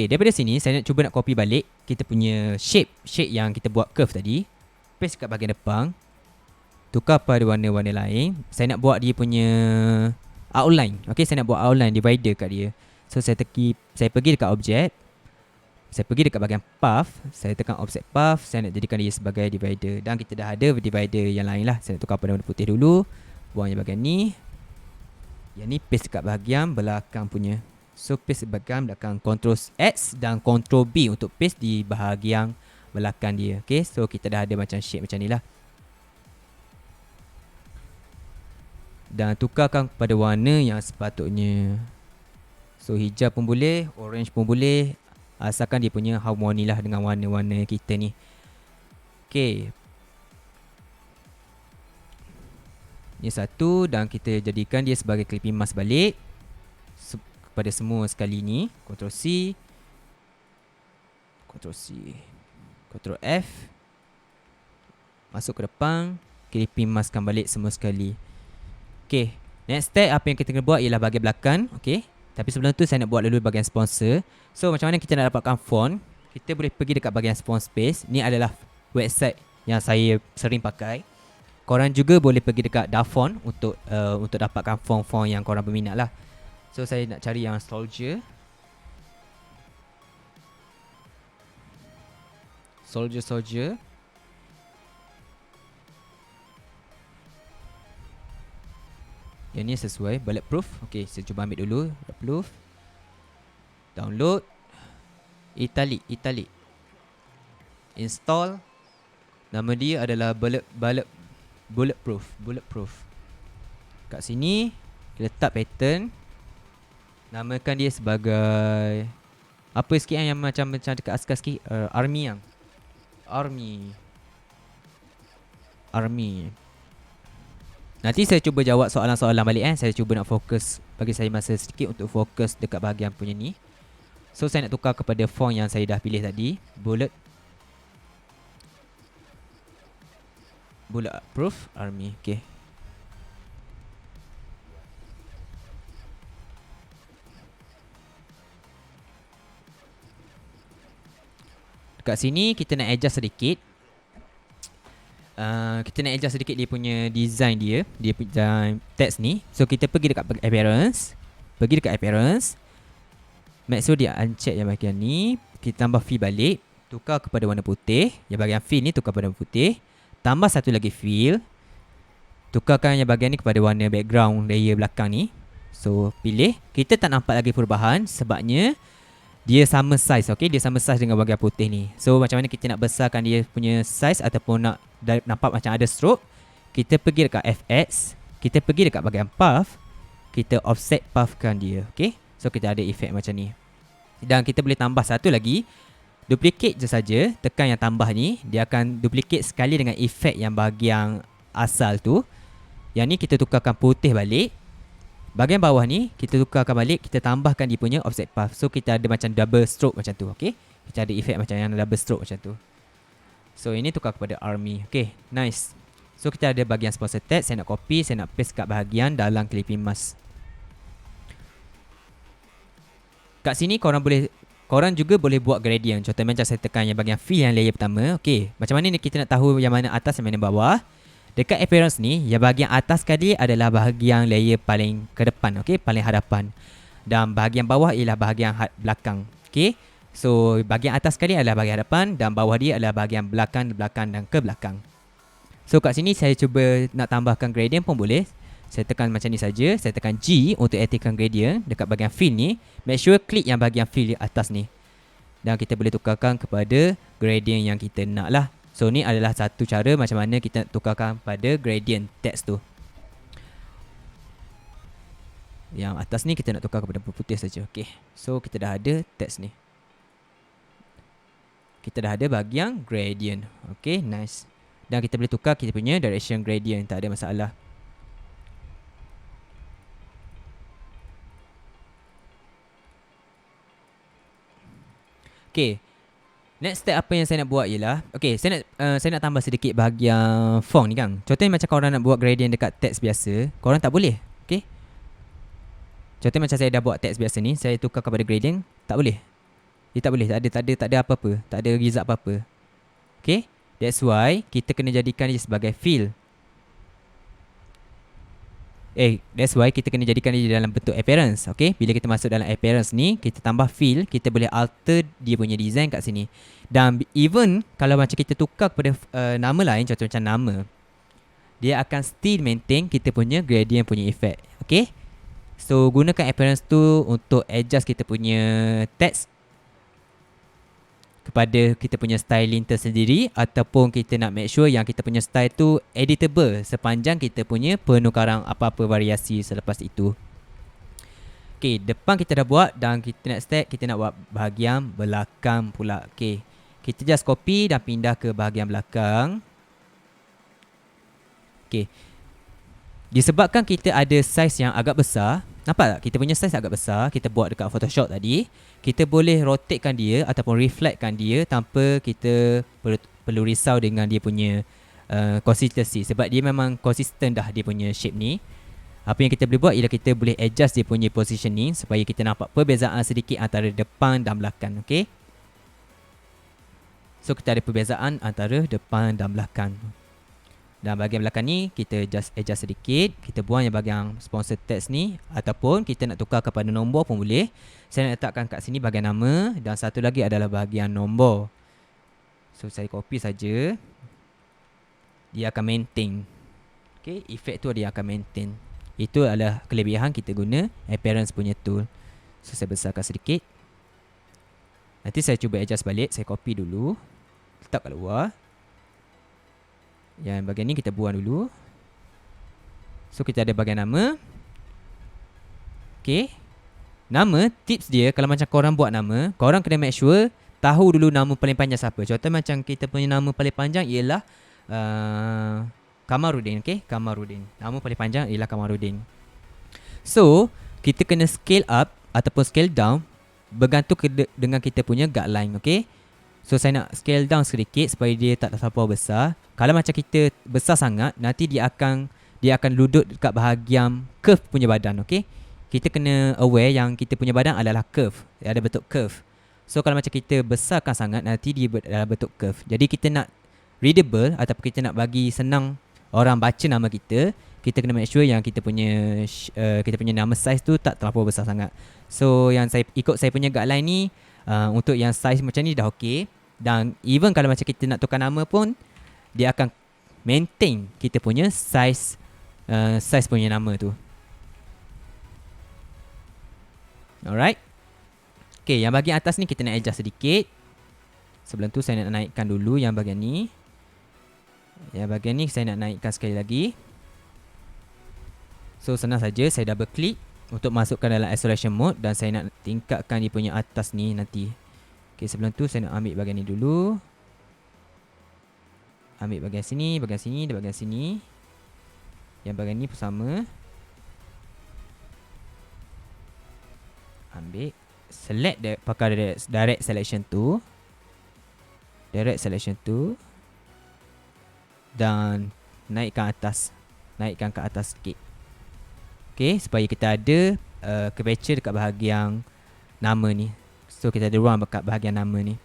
daripada sini saya nak cuba nak copy balik kita punya shape yang kita buat curve tadi. paste kat bahagian depan, tukar pada warna-warna lain. Saya nak buat dia punya outline. Okay, saya nak buat outline divider kat dia. So saya pergi dekat objek, saya pergi dekat bahagian path, saya tekan offset path, saya nak jadikan dia sebagai divider. Dan kita dah ada divider yang lain lah. Saya nak tukar pada warna putih dulu, buang yang bahagian ni. Yang ni paste dekat bahagian belakang punya. So paste bahagian belakang, Ctrl X dan Ctrl B untuk paste di bahagian belakang dia. Okay, so kita dah ada macam shape macam ni lah. Dan tukarkan pada warna yang sepatutnya. So hijau pun boleh, orange pun boleh, asalkan dia punya harmoni lah dengan warna-warna kita ni. Okay, ni satu, dan kita jadikan dia sebagai clipping mask balik kepada semua sekali ni. Ctrl C, Ctrl C, Ctrl F, masuk ke depan, clipping maskkan balik semua sekali. Okay, next step apa yang kita kena buat ialah bahagian belakang. Okay, tapi sebelum tu saya nak buat dulu bahagian sponsor. So macam mana kita nak dapatkan font? Kita boleh pergi dekat bahagian Font Space. Ni adalah website yang saya sering pakai. Korang juga boleh pergi dekat Dafont untuk dapatkan font-font yang korang berminat lah. So saya nak cari yang Soldier. Yang ni sesuai, bulletproof. Okay, saya cuba ambil dulu bulletproof. Download. Italic. Install. Nama dia adalah bulletproof. Kat sini kita letak pattern. Namakan dia sebagai apa sikit yang macam dekat askar sikit, Army. Nanti saya cuba jawab soalan-soalan balik. Saya cuba nak fokus, bagi saya masa sedikit untuk fokus dekat bahagian punya ni. So saya nak tukar kepada font yang saya dah pilih tadi, bulletproof Army. Okay, dekat sini kita nak adjust sedikit. Kita nak adjust sedikit dia punya design dia punya text ni. So kita pergi dekat appearance, make sure dia uncheck yang bahagian ni. Kita tambah fill balik, tukar kepada warna putih. Yang bahagian fill ni tukar pada warna putih. Tambah satu lagi fill, tukarkan yang bahagian ni kepada warna background layer belakang ni. So pilih. Kita tak nampak lagi perubahan sebabnya dia sama size. Okay, dia sama size dengan bahagian putih ni. So macam mana kita nak besarkan dia punya size ataupun nak nampak macam ada stroke, kita pergi dekat FX, kita pergi dekat bahagian path, kita offset pathkan dia. Okay, so kita ada efek macam ni. Dan kita boleh tambah satu lagi, duplicate je saja, tekan yang tambah ni, dia akan duplicate sekali dengan efek yang bahagian asal tu. Yang ni kita tukarkan putih balik. Bahagian bawah ni kita tukarkan balik, kita tambahkan dia punya offset path. So kita ada macam double stroke macam tu. Okay, kita ada efek macam yang double stroke macam tu. So ini tukar kepada Army. Okay, nice. So kita ada bahagian sponsor text. Saya nak copy, saya nak paste kat bahagian dalam clipping mask. Kat sini korang juga boleh buat gradient. Contohnya macam saya tekan yang bahagian fill yang layer pertama. Okay, macam mana ni kita nak tahu yang mana atas yang mana bawah? Dekat appearance ni, yang bahagian atas sekali adalah bahagian layer paling ke depan. Okay, paling hadapan. Dan bahagian bawah ialah bahagian belakang. Okay, so bahagian atas sekali adalah bahagian hadapan dan bawah dia adalah bahagian belakang dan ke belakang. So kat sini saya cuba nak tambahkan gradient pun boleh. Saya tekan macam ni saja. Saya tekan G untuk aktifkan gradient dekat bahagian fill ni. Make sure klik yang bahagian fill di atas ni. Dan kita boleh tukarkan kepada gradient yang kita nak lah. So ni adalah satu cara macam mana kita nak tukarkan pada gradient text tu. Yang atas ni kita nak tukar kepada putih saja. Okay, so kita dah ada text ni. Kita dah ada bahagian gradient. Okay, nice. Dan kita boleh tukar kita punya direction gradient, tak ada masalah. Okay, next step apa yang saya nak buat ialah, okay, saya nak tambah sedikit bahagian font ni kan. Contohnya macam korang nak buat gradient dekat teks biasa, korang tak boleh. Okay, contohnya macam saya dah buat teks biasa ni, saya tukar kepada gradient, tak boleh. Dia tak boleh, tak ada apa-apa, tak ada result apa-apa. Okay, That's why kita kena jadikan dia sebagai fill. That's why kita kena jadikan dia dalam bentuk appearance. Okay, bila kita masuk dalam appearance ni, kita tambah fill, kita boleh alter dia punya design kat sini. Dan even kalau macam kita tukar kepada nama lain, contoh macam nama, dia akan still maintain kita punya gradient punya effect. Okay, so gunakan appearance tu untuk adjust kita punya text kepada kita punya styling tersendiri, ataupun kita nak make sure yang kita punya style tu editable sepanjang kita punya penukaran apa-apa variasi selepas itu. Okay, depan kita dah buat, dan kita next step kita nak buat bahagian belakang pula. Okay, kita just copy dan pindah ke bahagian belakang. Okay, disebabkan kita ada size yang agak besar, nampak tak? Kita punya size agak besar, kita buat dekat Photoshop tadi. Kita boleh rotatekan dia ataupun reflectkan dia tanpa kita perlu risau dengan dia punya consistency, sebab dia memang konsisten dah dia punya shape ni. Apa yang kita boleh buat ialah kita boleh adjust dia punya positioning supaya kita nampak perbezaan sedikit antara depan dan belakang. Okay, so kita ada perbezaan antara depan dan belakang. Dan bahagian belakang ni kita just adjust sedikit. Kita buang yang bahagian sponsor text ni, ataupun kita nak tukar kepada nombor pun boleh. Saya nak letakkan kat sini bahagian nama, dan satu lagi adalah bahagian nombor. So saya copy saja. Dia akan maintain. Okay, efek tu dia akan maintain. Itu adalah kelebihan kita guna appearance punya tool. So saya besarkan sedikit. Nanti saya cuba adjust balik. Saya copy dulu, letak kat luar. Yang bahagian ni kita buang dulu. So kita ada bahagian nama. Okay, nama, tips dia kalau macam korang buat nama, korang kena make sure tahu dulu nama paling panjang siapa. Contoh macam kita punya nama paling panjang ialah Kamarudin. Okay, Kamarudin. Nama paling panjang ialah Kamarudin. So kita kena scale up ataupun scale down bergantung dengan kita punya guideline. Okay, so saya nak scale down sedikit supaya dia tak terlampau besar. Kalau macam kita besar sangat, nanti dia akan duduk dekat bahagian curve punya badan. Okay, kita kena aware yang kita punya badan adalah curve, ada bentuk curve. So kalau macam kita besarkan sangat, nanti dia dalam bentuk curve. Jadi kita nak readable ataupun kita nak bagi senang orang baca nama kita, kita kena make sure yang kita punya nama size tu tak terlampau besar sangat. So yang saya ikut saya punya guideline ni, untuk yang size macam ni dah okay. Dan even kalau macam kita nak tukar nama pun, dia akan maintain kita punya size punya nama tu. Alright. Okay, yang bahagian atas ni kita nak adjust sedikit. Sebelum tu saya nak naikkan dulu yang bahagian ni. Yang bahagian ni saya nak naikkan sekali lagi. So senang saja, saya double click untuk masukkan dalam isolation mode, dan saya nak tingkatkan dia punya atas ni nanti. Okay, sebelum tu saya nak ambil bahagian ni dulu. Ambil bahagian sini dan bahagian sini. Yang bahagian ni pun sama. Ambil, select pakai direct selection tu. Direct selection tu. Dan naikkan ke atas sikit. Okay, supaya kita ada curvature dekat bahagian nama ni. So kita ada ruang dekat bahagian nama ni.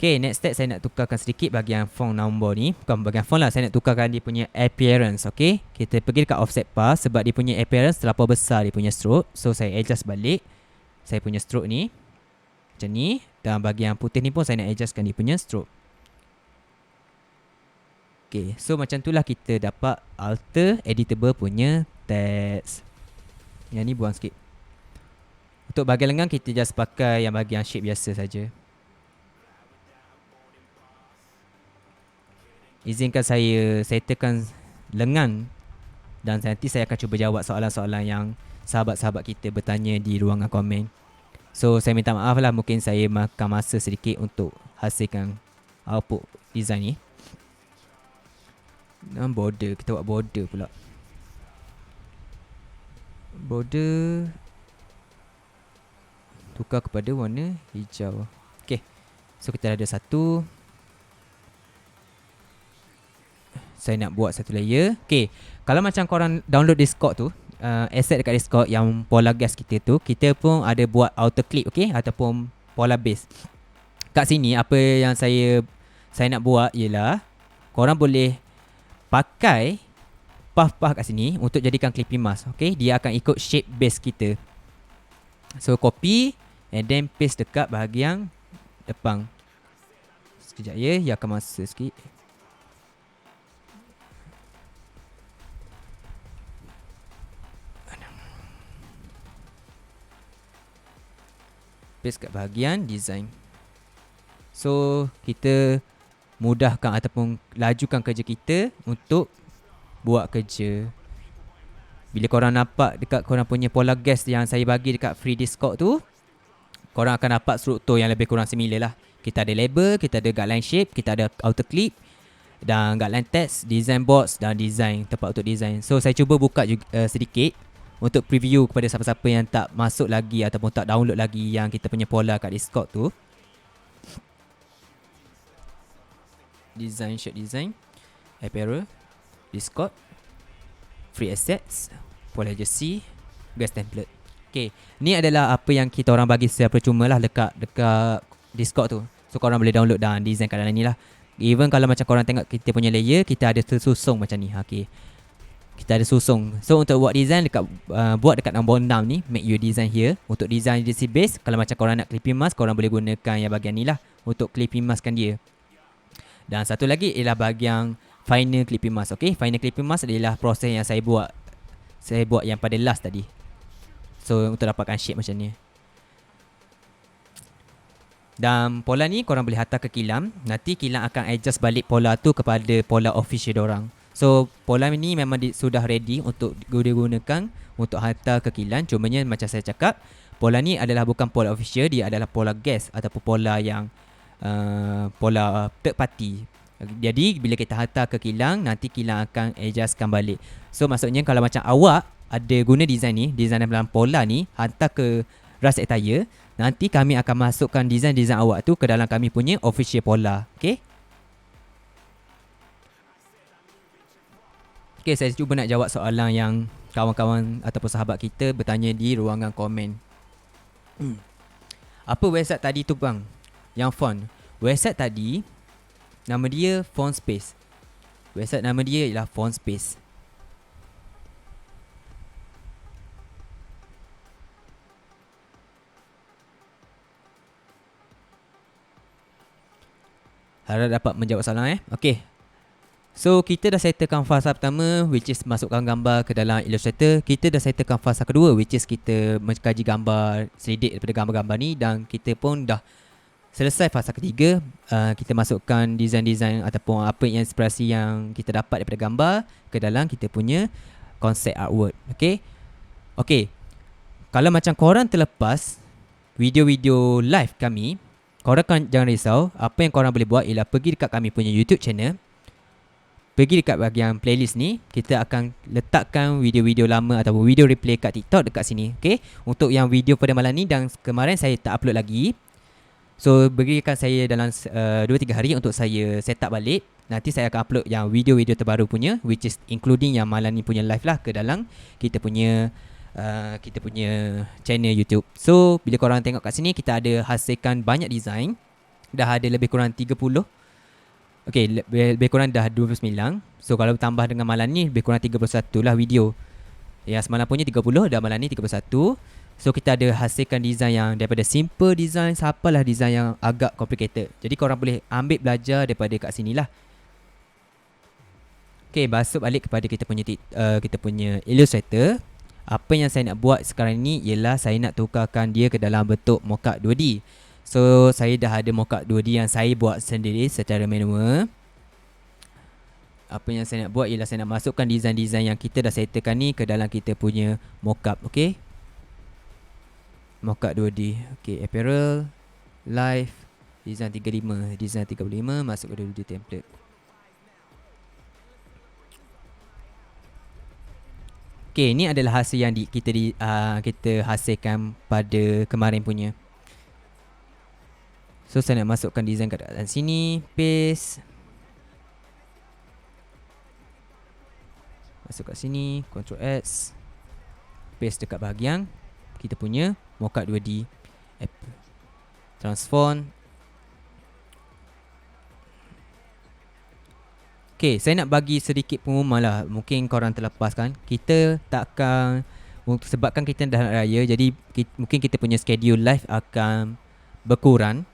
Okay, next step saya nak tukarkan sedikit bahagian font nombor ni. Bukan bahagian font lah, saya nak tukarkan dia punya appearance. Okay, kita pergi dekat offset path, sebab dia punya appearance terlampau besar dia punya stroke. So saya adjust balik saya punya stroke ni macam ni. Dan bahagian putih ni pun saya nak adjustkan dia punya stroke. Okay, so macam tu lah kita dapat alter editable punya text. Yang ni buang sikit. Untuk bahagian lengan kita just pakai yang bahagian shape biasa saja. Izinkan saya settlekan lengan, dan nanti saya akan cuba jawab soalan-soalan yang sahabat-sahabat kita bertanya di ruangan komen. So saya minta maaf lah, mungkin saya makan masa sedikit untuk hasilkan output design ni. Dan border, kita buat border pula. Border tukar kepada warna hijau. Okay, so kita ada satu. Saya nak buat satu layer. Okay, kalau macam korang download Discord tu, asset dekat Discord yang polar gas kita tu, kita pun ada buat outer clip, okay, ataupun polar base. Kat sini apa yang saya saya nak buat ialah korang boleh pakai puff-puff kat sini untuk jadikan clipping mask. Okay, dia akan ikut shape base kita. So copy and then paste dekat bahagian depan. Sekejap ya, ia akan masa sikit. Paste kat bahagian design. So kita mudahkan ataupun lajukan kerja kita untuk buat kerja. Bila korang nampak dekat korang punya pola gas yang saya bagi dekat free Discord tu, korang akan dapat struktur yang lebih kurang similar lah. Kita ada label, kita ada guideline shape, kita ada outer clip dan guideline text, design box dan design, tempat untuk design. So saya cuba buka juga, sedikit untuk preview kepada siapa-siapa yang tak masuk lagi ataupun tak download lagi yang kita punya pola kat Discord tu. Design, shirt design, apparel, Discord, free assets, pola jersey, gas template. Okay, ni adalah apa yang kita orang bagi secara percuma lah dekat Discord tu. So korang boleh download dan design kat dalam ni lah. Even kalau macam korang tengok kita punya layer, kita ada tersusung macam ni. Okay, kita ada susung. So untuk buat design dekat buat dekat nombor 6 ni, make your design here. Untuk design jersey base, kalau macam korang nak clipping mask, korang boleh gunakan yang bahagian ni lah untuk clipping maskkan dia. Dan satu lagi ialah bahagian final clipping mask. Okay, final clipping mask adalah proses yang saya buat yang pada last tadi. So untuk dapatkan shape macam ni. Dan pola ni korang boleh hantar ke kilang. Nanti kilang akan adjust balik pola tu kepada pola official dorang. So pola ni memang sudah ready untuk digunakan untuk hantar ke kilang. Cumanya macam saya cakap, pola ni adalah bukan pola official. Dia adalah pola gas ataupun pola yang pola third party. Jadi bila kita hantar ke kilang, nanti kilang akan adjustkan balik. So maksudnya kalau macam awak ada guna design ni, design dalam pola ni, hantar ke Rust Attire, nanti kami akan masukkan design-design awak tu ke dalam kami punya official pola. Okay? Okay, saya cuba nak jawab soalan yang kawan-kawan ataupun sahabat kita bertanya di ruangan komen. Apa website tadi tu bang? Yang font. Website tadi nama dia Font Space. Website nama dia ialah Font Space. Harap dapat menjawab soalan Okay. So kita dah settlekan fasa pertama, which is masukkan gambar ke dalam Illustrator. Kita dah settlekan fasa kedua, which is kita mengkaji gambar, selidik daripada gambar-gambar ni. Dan kita pun dah selesai fasa ketiga. Kita masukkan design-design ataupun apa inspirasi yang kita dapat daripada gambar ke dalam kita punya concept artwork. Okay. Kalau macam korang terlepas video-video live kami, korang jangan risau. Apa yang korang boleh buat ialah pergi dekat kami punya YouTube channel, pergi dekat bahagian playlist ni, kita akan letakkan video-video lama ataupun video replay kat TikTok dekat sini. Okay, untuk yang video pada malam ni dan kemarin saya tak upload lagi. So berikan saya dalam 2-3 hari untuk saya set up balik. Nanti saya akan upload yang video-video terbaru punya, which is including yang malam ni punya live lah, ke dalam kita punya channel YouTube. So bila korang tengok kat sini, kita ada hasilkan banyak design. Dah ada lebih kurang 30. Okay, lebih kurang dah 29. So kalau tambah dengan malam ni, lebih kurang 31 lah video. Ya, semalam punya 30 dan malam ni 31. So kita ada hasilkan design yang daripada simple design sampailah design yang agak complicated. Jadi korang boleh ambil belajar daripada kat sini lah. Okay, masuk balik kepada kita punya Illustrator. Apa yang saya nak buat sekarang ni ialah saya nak tukarkan dia ke dalam bentuk mockup 2D. So saya dah ada mockup 2D yang saya buat sendiri secara manual. Apa yang saya nak buat ialah saya nak masukkan design-design yang kita dah settlekan ni ke dalam kita punya mockup. Okay, mockup 2D. Okay, apparel, live, design 35, design 35, masuk ke 2D template. Okay, ini adalah hasil yang kita hasilkan pada kemarin punya. So saya nak masukkan design kat dalam sini, paste. Masuk kat sini, Ctrl X, paste dekat bahagian kita punya mockup 2D. Transform. Okay, saya nak bagi sedikit pengumuman lah. Mungkin korang terlepas kan. Kita takkan, sebabkan kita dah nak raya, jadi mungkin kita punya schedule live akan berkurang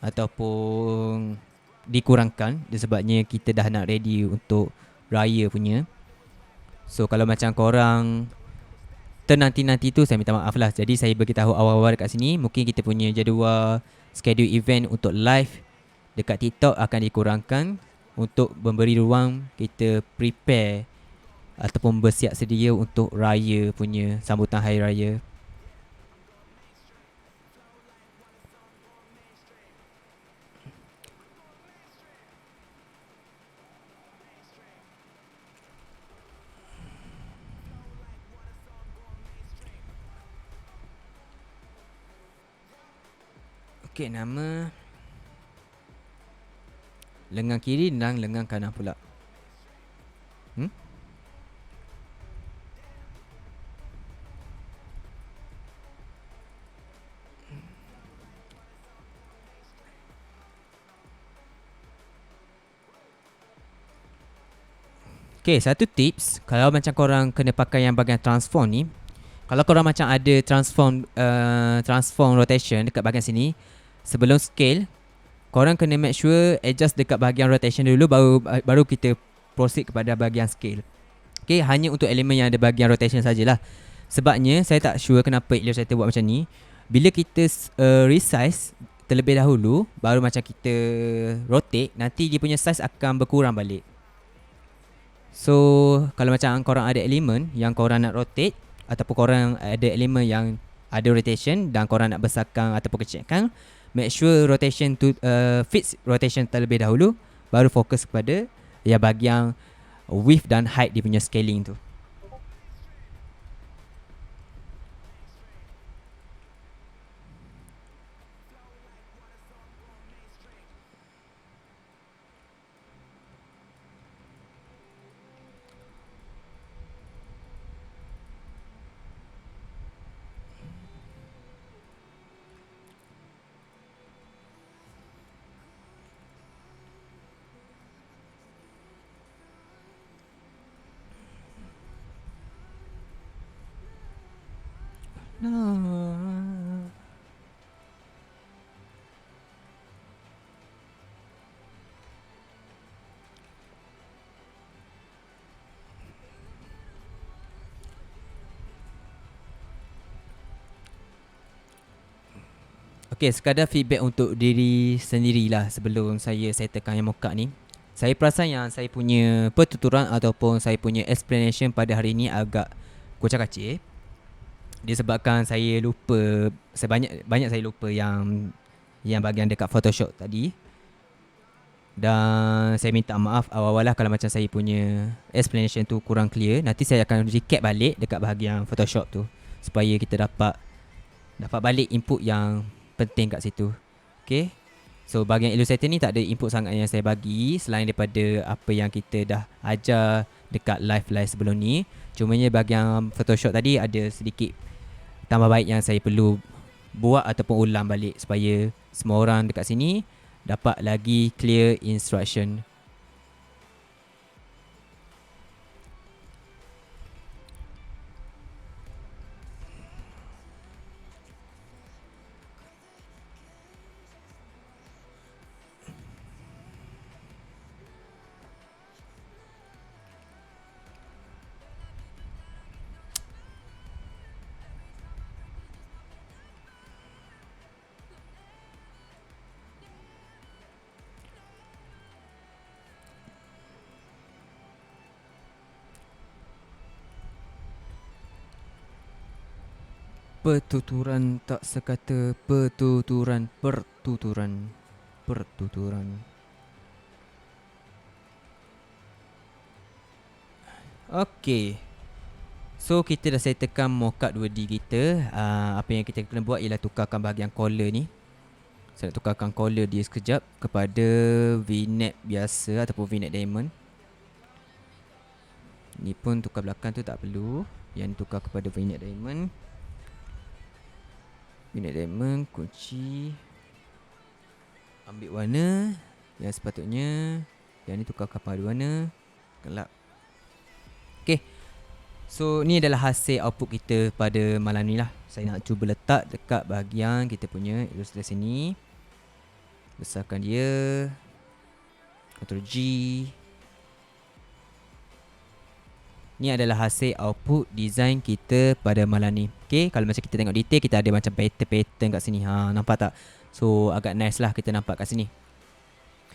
ataupun dikurangkan disebabnya kita dah nak ready untuk raya punya. So kalau macam korang ternanti-nanti tu, saya minta maaf lah. Jadi saya beritahu awal-awal dekat sini, mungkin kita punya jadual schedule event untuk live dekat TikTok akan dikurangkan untuk memberi ruang kita prepare ataupun bersiap sedia untuk raya punya sambutan hari raya. Okey, nama lengan kiri dan lengan kanan pula. Okay, satu tips, kalau macam korang kena pakai yang bahagian transform ni, kalau korang macam ada transform rotation dekat bahagian sini, sebelum scale, korang kena make sure adjust dekat bahagian rotation dulu, baru kita proceed kepada bahagian scale. Okay, hanya untuk elemen yang ada bahagian rotation sajalah. Sebabnya saya tak sure kenapa Illustrator buat macam ni. Bila kita resize terlebih dahulu, baru macam kita rotate, nanti dia punya size akan berkurang balik. So kalau macam korang ada elemen yang korang nak rotate, ataupun korang ada elemen yang ada rotation dan korang nak besarkan ataupun kecilkan, make sure rotation tu fix rotation terlebih dahulu, baru fokus kepada yang bahagian width dan height dia punya scaling tu. Okay, sekadar feedback untuk diri sendirilah sebelum saya settlekan yang mock ni. Saya perasan yang saya punya pertuturan ataupun saya punya explanation pada hari ni agak kocak-kacir. Disebabkan saya lupa, banyak saya lupa yang bahagian dekat Photoshop tadi. Dan saya minta maaf awal-awal lah kalau macam saya punya explanation tu kurang clear. Nanti saya akan recap balik dekat bahagian Photoshop tu, supaya kita dapat balik input yang penting kat situ. Okay, so bahagian Illustrator ni tak ada input sangat yang saya bagi selain daripada apa yang kita dah ajar dekat live sebelum ni. Cumanya bahagian Photoshop tadi ada sedikit tambah baik yang saya perlu buat ataupun ulang balik supaya semua orang dekat sini dapat lagi clear instruction. Pertuturan tak sekata pertuturan. Okay, so kita dah settlekan mockup 2D kita. Apa yang kita kena buat ialah tukarkan bahagian collar ni. Saya nak tukarkan collar dia sekejap kepada V-neck biasa ataupun V-neck diamond. Ni pun tukar belakang tu tak perlu. Yang tukar kepada V-neck diamond. V-neck diamond, kunci, ambil warna yang sepatutnya. Yang ni tukarkan pada warna. Gelap. Okay. So ni adalah hasil output kita pada malam ni lah. Saya nak cuba letak dekat bahagian kita punya Illustrator sini. Besarkan dia. Ctrl G. Ni adalah hasil output design kita pada malam ni. Okay, kalau macam kita tengok detail, kita ada macam pattern kat sini. Nampak tak? So agak nice lah kita nampak kat sini.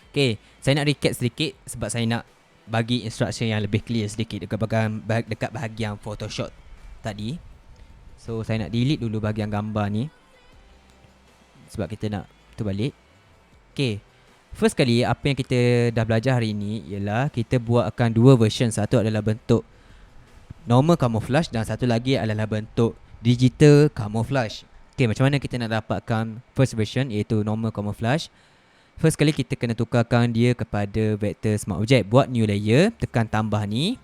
Okay, saya nak recap sedikit sebab saya nak bagi instruction yang lebih clear sedikit dekat bahagian Photoshop tadi. So saya nak delete dulu bahagian gambar ni sebab kita nak terbalik. Okay, first kali apa yang kita dah belajar hari ni ialah kita buatkan dua version. Satu adalah bentuk normal camouflage dan satu lagi adalah bentuk digital camouflage. Okay, macam mana kita nak dapatkan first version iaitu normal camouflage? First kali kita kena tukarkan dia kepada vector smart object. Buat new layer, tekan tambah ni.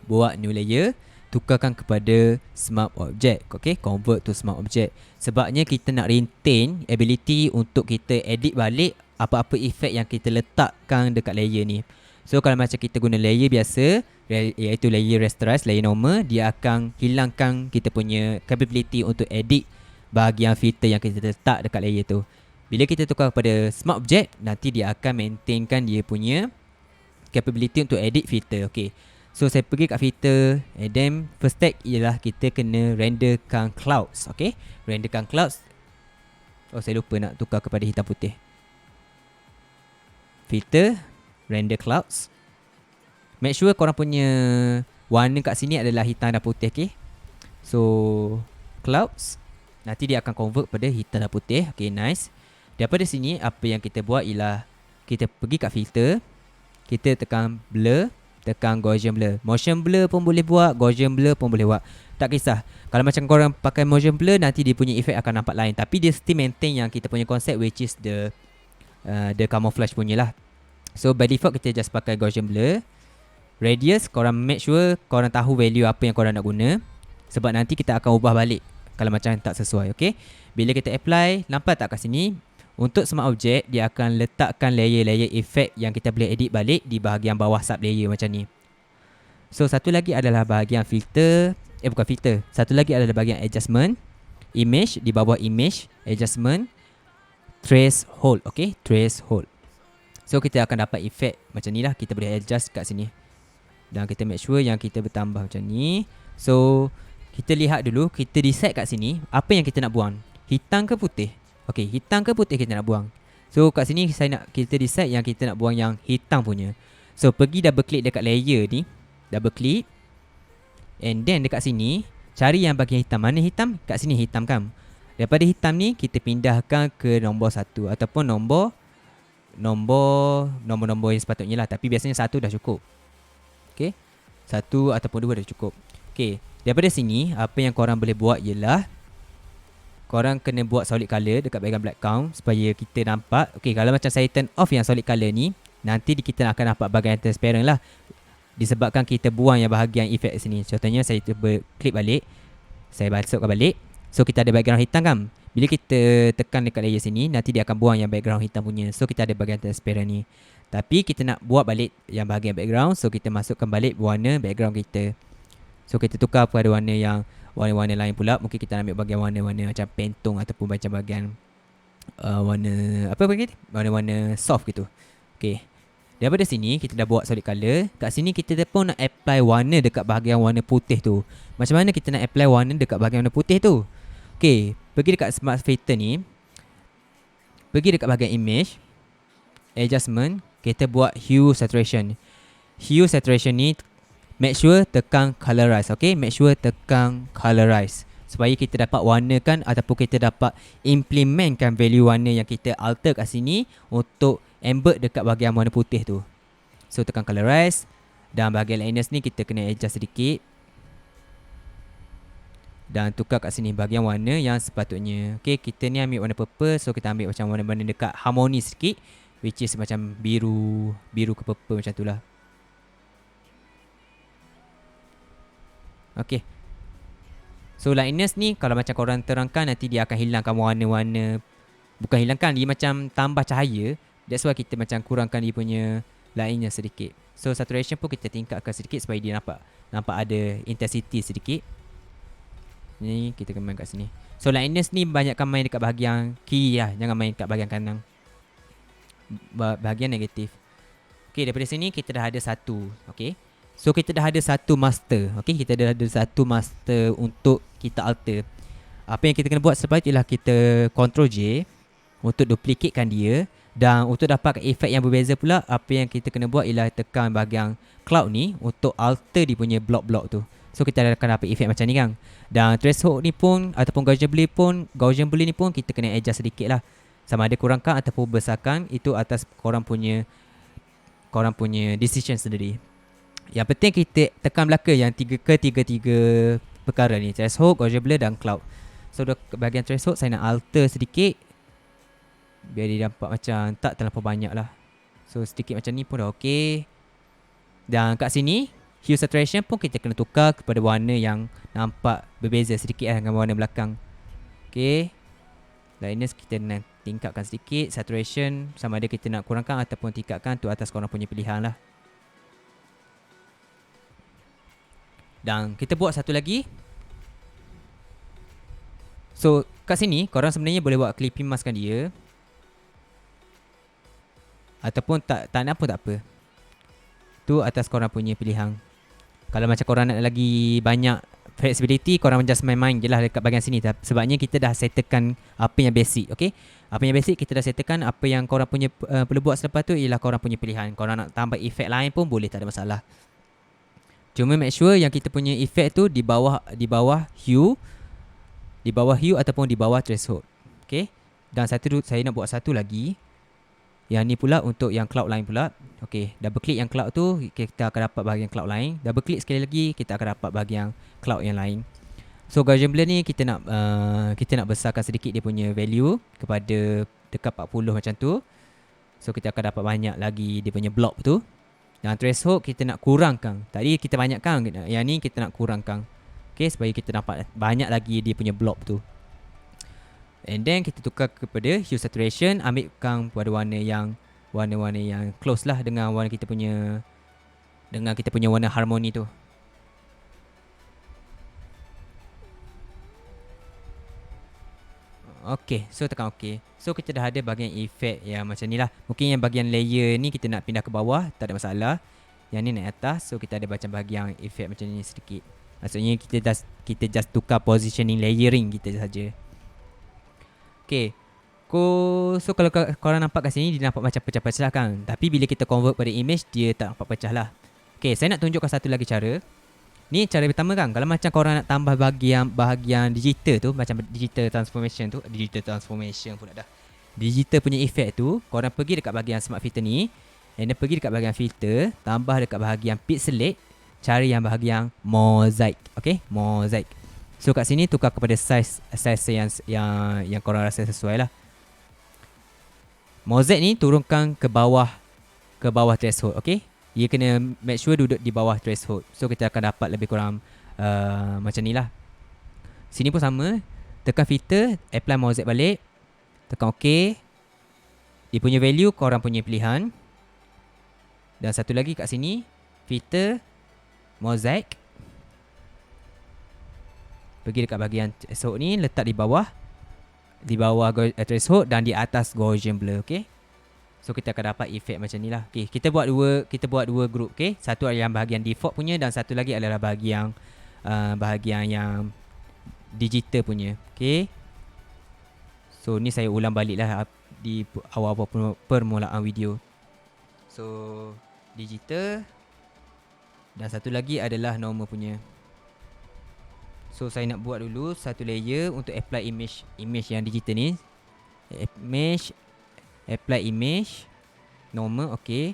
Buat new layer, tukarkan kepada smart object. Okay, convert to smart object. Sebabnya kita nak retain ability untuk kita edit balik apa-apa efek yang kita letakkan dekat layer ni. So kalau macam kita guna layer biasa, iaitu layer rasterize, layer normal, dia akan hilangkan kita punya capability untuk edit bahagian filter yang kita letak dekat layer tu. Bila kita tukar kepada smart object, nanti dia akan maintainkan dia punya capability untuk edit filter. Okay, so saya pergi kat filter, and then first step ialah kita kena renderkan clouds. Okay, renderkan clouds. Oh, saya lupa nak tukar kepada hitam putih. Filter, render clouds. Make sure korang punya warna kat sini adalah hitam dan putih. Okay, so clouds, nanti dia akan convert pada hitam dan putih. Okay, nice. Daripada sini apa yang kita buat ialah kita pergi kat filter, kita tekan blur, tekan Gaussian blur. Motion blur pun boleh buat, Gaussian blur pun boleh buat. Tak kisah. Kalau macam korang pakai motion blur, nanti dia punya efek akan nampak lain. Tapi dia still maintain yang kita punya konsep, which is the camouflage punya lah. So by default kita just pakai Gaussian blur. Radius, korang make sure korang tahu value apa yang korang nak guna, sebab nanti kita akan ubah balik kalau macam tak sesuai. Okay, bila kita apply, nampak tak kat sini? Untuk smart object, dia akan letakkan layer-layer efek yang kita boleh edit balik di bahagian bawah sub layer macam ni. So satu lagi adalah bahagian filter. Bukan filter, satu lagi adalah bahagian adjustment. Image, di bawah image, adjustment, threshold. Okay, threshold. So kita akan dapat efek macam ni lah. Kita boleh adjust kat sini. Dan kita make sure yang kita bertambah macam ni. So kita lihat dulu, kita decide kat sini apa yang kita nak buang, hitam ke putih. Okay, hitam ke putih kita nak buang. So kat sini kita decide yang kita nak buang yang hitam punya. So pergi double click dekat layer ni, double click, and then dekat sini cari yang bahagian hitam. Mana hitam? Kat sini hitam kan. Daripada hitam ni kita pindahkan ke nombor 1 ataupun nombor yang sepatutnya lah. Tapi biasanya 1 dah cukup. Okay, 1 ataupun 2 dah cukup. Okay, daripada sini apa yang korang boleh buat ialah korang kena buat solid color dekat bahagian background supaya kita nampak. Okay, kalau macam saya turn off yang solid color ni, nanti kita akan nampak bahagian transparent lah, disebabkan kita buang yang bahagian efek sini. Contohnya saya cuba klik balik, saya masukkan balik. So kita ada background hitam kan. Bila kita tekan dekat layer sini, nanti dia akan buang yang background hitam punya. So kita ada bahagian transparent ni. Tapi kita nak buat balik yang bahagian background, so kita masukkan balik warna background kita. So kita tukar pada warna yang warna-warna lain pula. Mungkin kita ambil bahagian warna-warna macam pentong ataupun macam bahagian warna apa lagi? Warna-warna soft gitu. Okay, daripada sini kita dah buat solid color. Kat sini kita pun nak apply warna dekat bahagian warna putih tu. Macam mana kita nak apply warna dekat bahagian warna putih tu? Okay, pergi dekat smart filter ni, pergi dekat bahagian image, adjustment, kita buat hue saturation. Hue saturation ni make sure tekan colorize. Okay, make sure tekan colorize supaya kita dapat warnakan ataupun kita dapat implementkan value warna yang kita alter kat sini untuk embed dekat bahagian warna putih tu. So tekan colorize, dan bahagian lightness ni kita kena adjust sedikit dan tukar kat sini bahagian warna yang sepatutnya. Okay, kita ni ambil warna purple, so kita ambil macam warna-warna dekat harmoni sikit, which is macam biru ke purple macam tu lah. Okay, so lightness ni kalau macam korang terangkan, nanti dia akan hilangkan warna-warna. Bukan hilangkan, dia macam tambah cahaya. That's why kita macam kurangkan dia punya lainnya sedikit. So saturation pun kita tingkatkan sedikit supaya dia nampak ada intensity sedikit. Ni kita kena main kat sini. So lightness ni banyakkan main dekat bahagian kiri lah, jangan main dekat bahagian kanan, bahagian negatif. Okay, daripada sini kita dah ada satu. Okay, so kita dah ada satu master. Okay, kita dah ada satu master untuk kita alter. Apa yang kita kena buat selepas itu ialah kita Ctrl J untuk duplicatekan dia. Dan untuk dapatkan efek yang berbeza pula, apa yang kita kena buat ialah tekan bahagian cloud ni untuk alter dia punya blok-blok tu. So kita akan dapat efek macam ni kan. Dan threshold ni pun ataupun Gaussian blur ni pun kita kena adjust sedikit lah. Sama ada kurangkan ataupun besarkan, itu atas korang punya decision sendiri. Yang penting kita tekan belaka yang tiga perkara ni, threshold, Gaussian blur dan cloud. So bahagian threshold saya nak alter sedikit biar dia nampak macam tak terlalu banyak lah. So sedikit macam ni pun dah okey. Dan kat sini hue saturation pun kita kena tukar kepada warna yang nampak berbeza sedikit lah dengan warna belakang. Okay, lightness kita nak tingkatkan sedikit. Saturation sama ada kita nak kurangkan ataupun tingkatkan, tu atas korang punya pilihan lah. Dan kita buat satu lagi. So kat sini korang sebenarnya boleh buat clipping maskkan dia, ataupun tak nak pun tak apa. Tu atas korang punya pilihan. Kalau macam korang nak lagi banyak flexibility, korang just main-main je lah dekat bahagian sini. Sebabnya kita dah settlekan apa yang basic. Okay, apa yang basic kita dah settlekan. Apa yang korang punya perlu buat selepas tu ialah korang punya pilihan. Korang nak tambah efek lain pun boleh, tak ada masalah. Cuma make sure yang kita punya efek tu di bawah hue, ataupun di bawah threshold. Okay, dan saya nak buat satu lagi. Yang ni pula untuk yang cloud line pula. Okay, double klik yang cloud tu, kita akan dapat bahagian cloud line. Double klik sekali lagi, kita akan dapat bahagian cloud yang lain. So Gaussian blur ni kita nak besarkan sedikit dia punya value kepada dekat 40 macam tu. So kita akan dapat banyak lagi dia punya block tu. Dan threshold kita nak kurangkan. Tadi kita banyakkan, yang ni kita nak kurangkan. Okay, supaya kita dapat banyak lagi dia punya block tu. And then kita tukar kepada hue saturation, ambilkan pada warna yang close lah dengan kita punya warna harmoni tu. Okay, so tekan OK. So kita dah ada bahagian efek yang macam ni lah. Mungkin yang bahagian layer ni kita nak pindah ke bawah, tak ada masalah. Yang ni naik atas, so kita ada macam bahagian efek macam ni sedikit. Maksudnya kita just tukar positioning layering kita saja. Okay, so kalau korang nampak kat sini, dia nampak macam pecah-pecah kan. Tapi bila kita convert pada image, dia tak nampak pecah lah. Okay, saya nak tunjukkan satu lagi cara. Ni cara pertama kan. Kalau macam korang nak tambah bahagian digital tu, macam digital transformation pula dah. Digital punya efek tu, korang pergi dekat bahagian smart filter ni, and then pergi dekat bahagian filter, tambah dekat bahagian pixelate, cari yang bahagian mosaic. Okay, mosaic. So kat sini tukar kepada size yang korang rasa sesuai lah. Mosaic ni turunkan ke bawah threshold. Okay, dia kena make sure duduk di bawah threshold. So kita akan dapat lebih kurang macam ni lah. Sini pun sama. Tekan filter, apply mosaic balik, tekan OK. Dia punya value korang punya pilihan. Dan satu lagi kat sini, filter, mosaic. Pergi dekat bahagian threshold ni, letak di bawah threshold dan di atas Gaussian blur. Okay, so kita akan dapat efek macam ni lah. Okay, kita buat dua group. Okay, satu adalah yang bahagian default punya, dan satu lagi adalah bahagian yang digital punya. Okay, so ni saya ulang balik lah di awal-awal permulaan video. So digital, dan satu lagi adalah normal punya. So saya nak buat dulu satu layer untuk apply image yang digital ni. Apply image normal. Okay,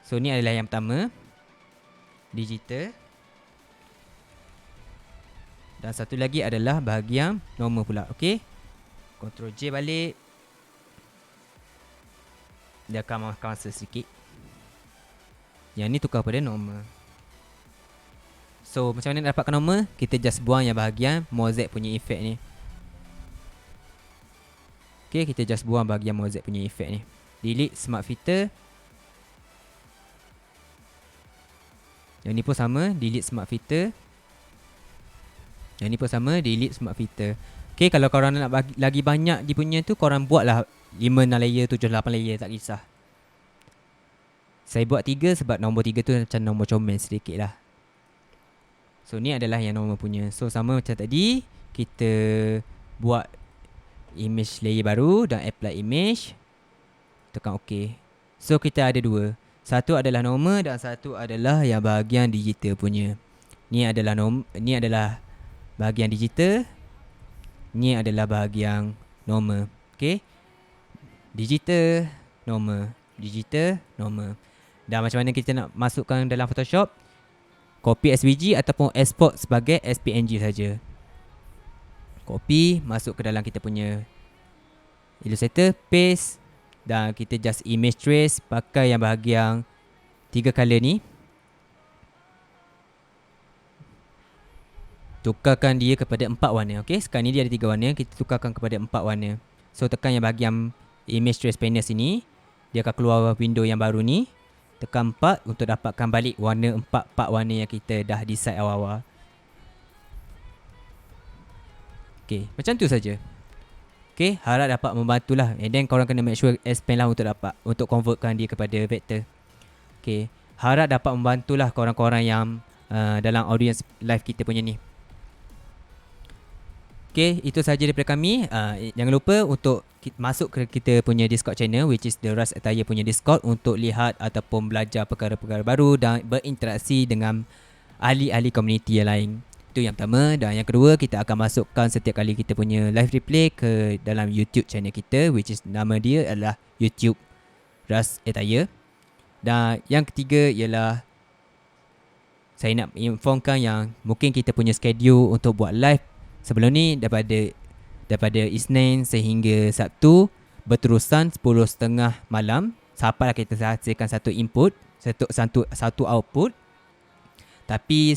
so ni adalah yang pertama, digital. Dan satu lagi adalah bahagian normal pula. Okay, Ctrl J balik. Dia akan makan masa sikit. Yang ni tukar pada normal. So macam mana nak dapatkan normal? Kita just buang yang bahagian mosaic punya efek ni. Okay, kita just buang bahagian mosaic punya efek ni. Delete smart filter. Yang ni pun sama, delete smart filter. Yang ni pun sama, delete smart filter. Okay, kalau korang nak bagi lagi banyak dia punya tu, korang buatlah 5, 6 layer, 7, 8 layer, tak kisah. Saya buat 3 sebab nombor 3 tu macam nombor comel sedikit lah. So ni adalah yang normal punya. So sama macam tadi, kita buat image layer baru dan apply image. Tekan OK. So kita ada dua. Satu adalah normal dan satu adalah yang bahagian digital punya. Ni adalah ni adalah bahagian digital. Ni adalah bahagian normal. Okay. Digital, normal. Digital, normal. Dan macam mana kita nak masukkan dalam Photoshop? Copy SVG ataupun export sebagai SPNG saja. Copy, masuk ke dalam kita punya Illustrator, paste. Dan kita just image trace, pakai yang bahagian 3 color ni. Tukarkan dia kepada 4 warna. Okay, sekarang ni dia ada 3 warna, kita tukarkan kepada 4 warna. So tekan yang bahagian image trace panel sini, dia akan keluar window yang baru ni. Tekan 4 untuk dapatkan balik warna 4 warna yang kita dah decide awal-awal. Okay, macam tu saja. Okay, harap dapat membantulah. And then korang kena make sure expand lah untuk convertkan dia kepada vector. Okay, harap dapat membantulah korang-korang yang dalam audience live kita punya ni. Okay, itu sahaja daripada kami. Jangan lupa untuk masuk ke kita punya Discord channel, which is the Rust Attire punya Discord, untuk lihat ataupun belajar perkara-perkara baru dan berinteraksi dengan ahli-ahli komuniti yang lain. Itu yang pertama. Dan yang kedua, kita akan masukkan setiap kali kita punya live replay ke dalam YouTube channel kita, which is nama dia adalah YouTube Rust Attire. Dan yang ketiga ialah saya nak informkan yang mungkin kita punya schedule untuk buat live sebelum ni daripada Isnin sehingga Sabtu berterusan 10.30 malam. Sampailah kita hasilkan satu input, satu output. Tapi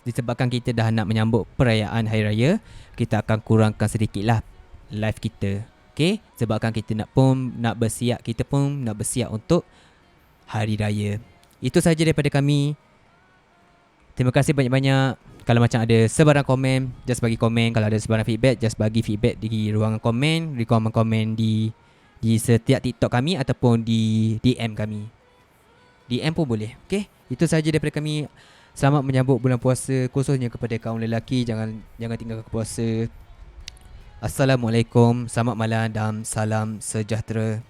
disebabkan kita dah nak menyambut perayaan Hari Raya, kita akan kurangkan sedikitlah live kita. Okay, sebabkan kita nak bersiap untuk Hari Raya. Itu sahaja daripada kami. Terima kasih banyak-banyak. Kalau macam ada sebarang komen, just bagi komen. Kalau ada sebarang feedback, just bagi feedback di ruangan komen, di setiap TikTok kami ataupun di DM kami. DM pun boleh. Okay, itu sahaja daripada kami. Selamat menyambut bulan puasa, khususnya kepada kaum lelaki. Jangan tinggalkan puasa. Assalamualaikum, selamat malam dan salam sejahtera.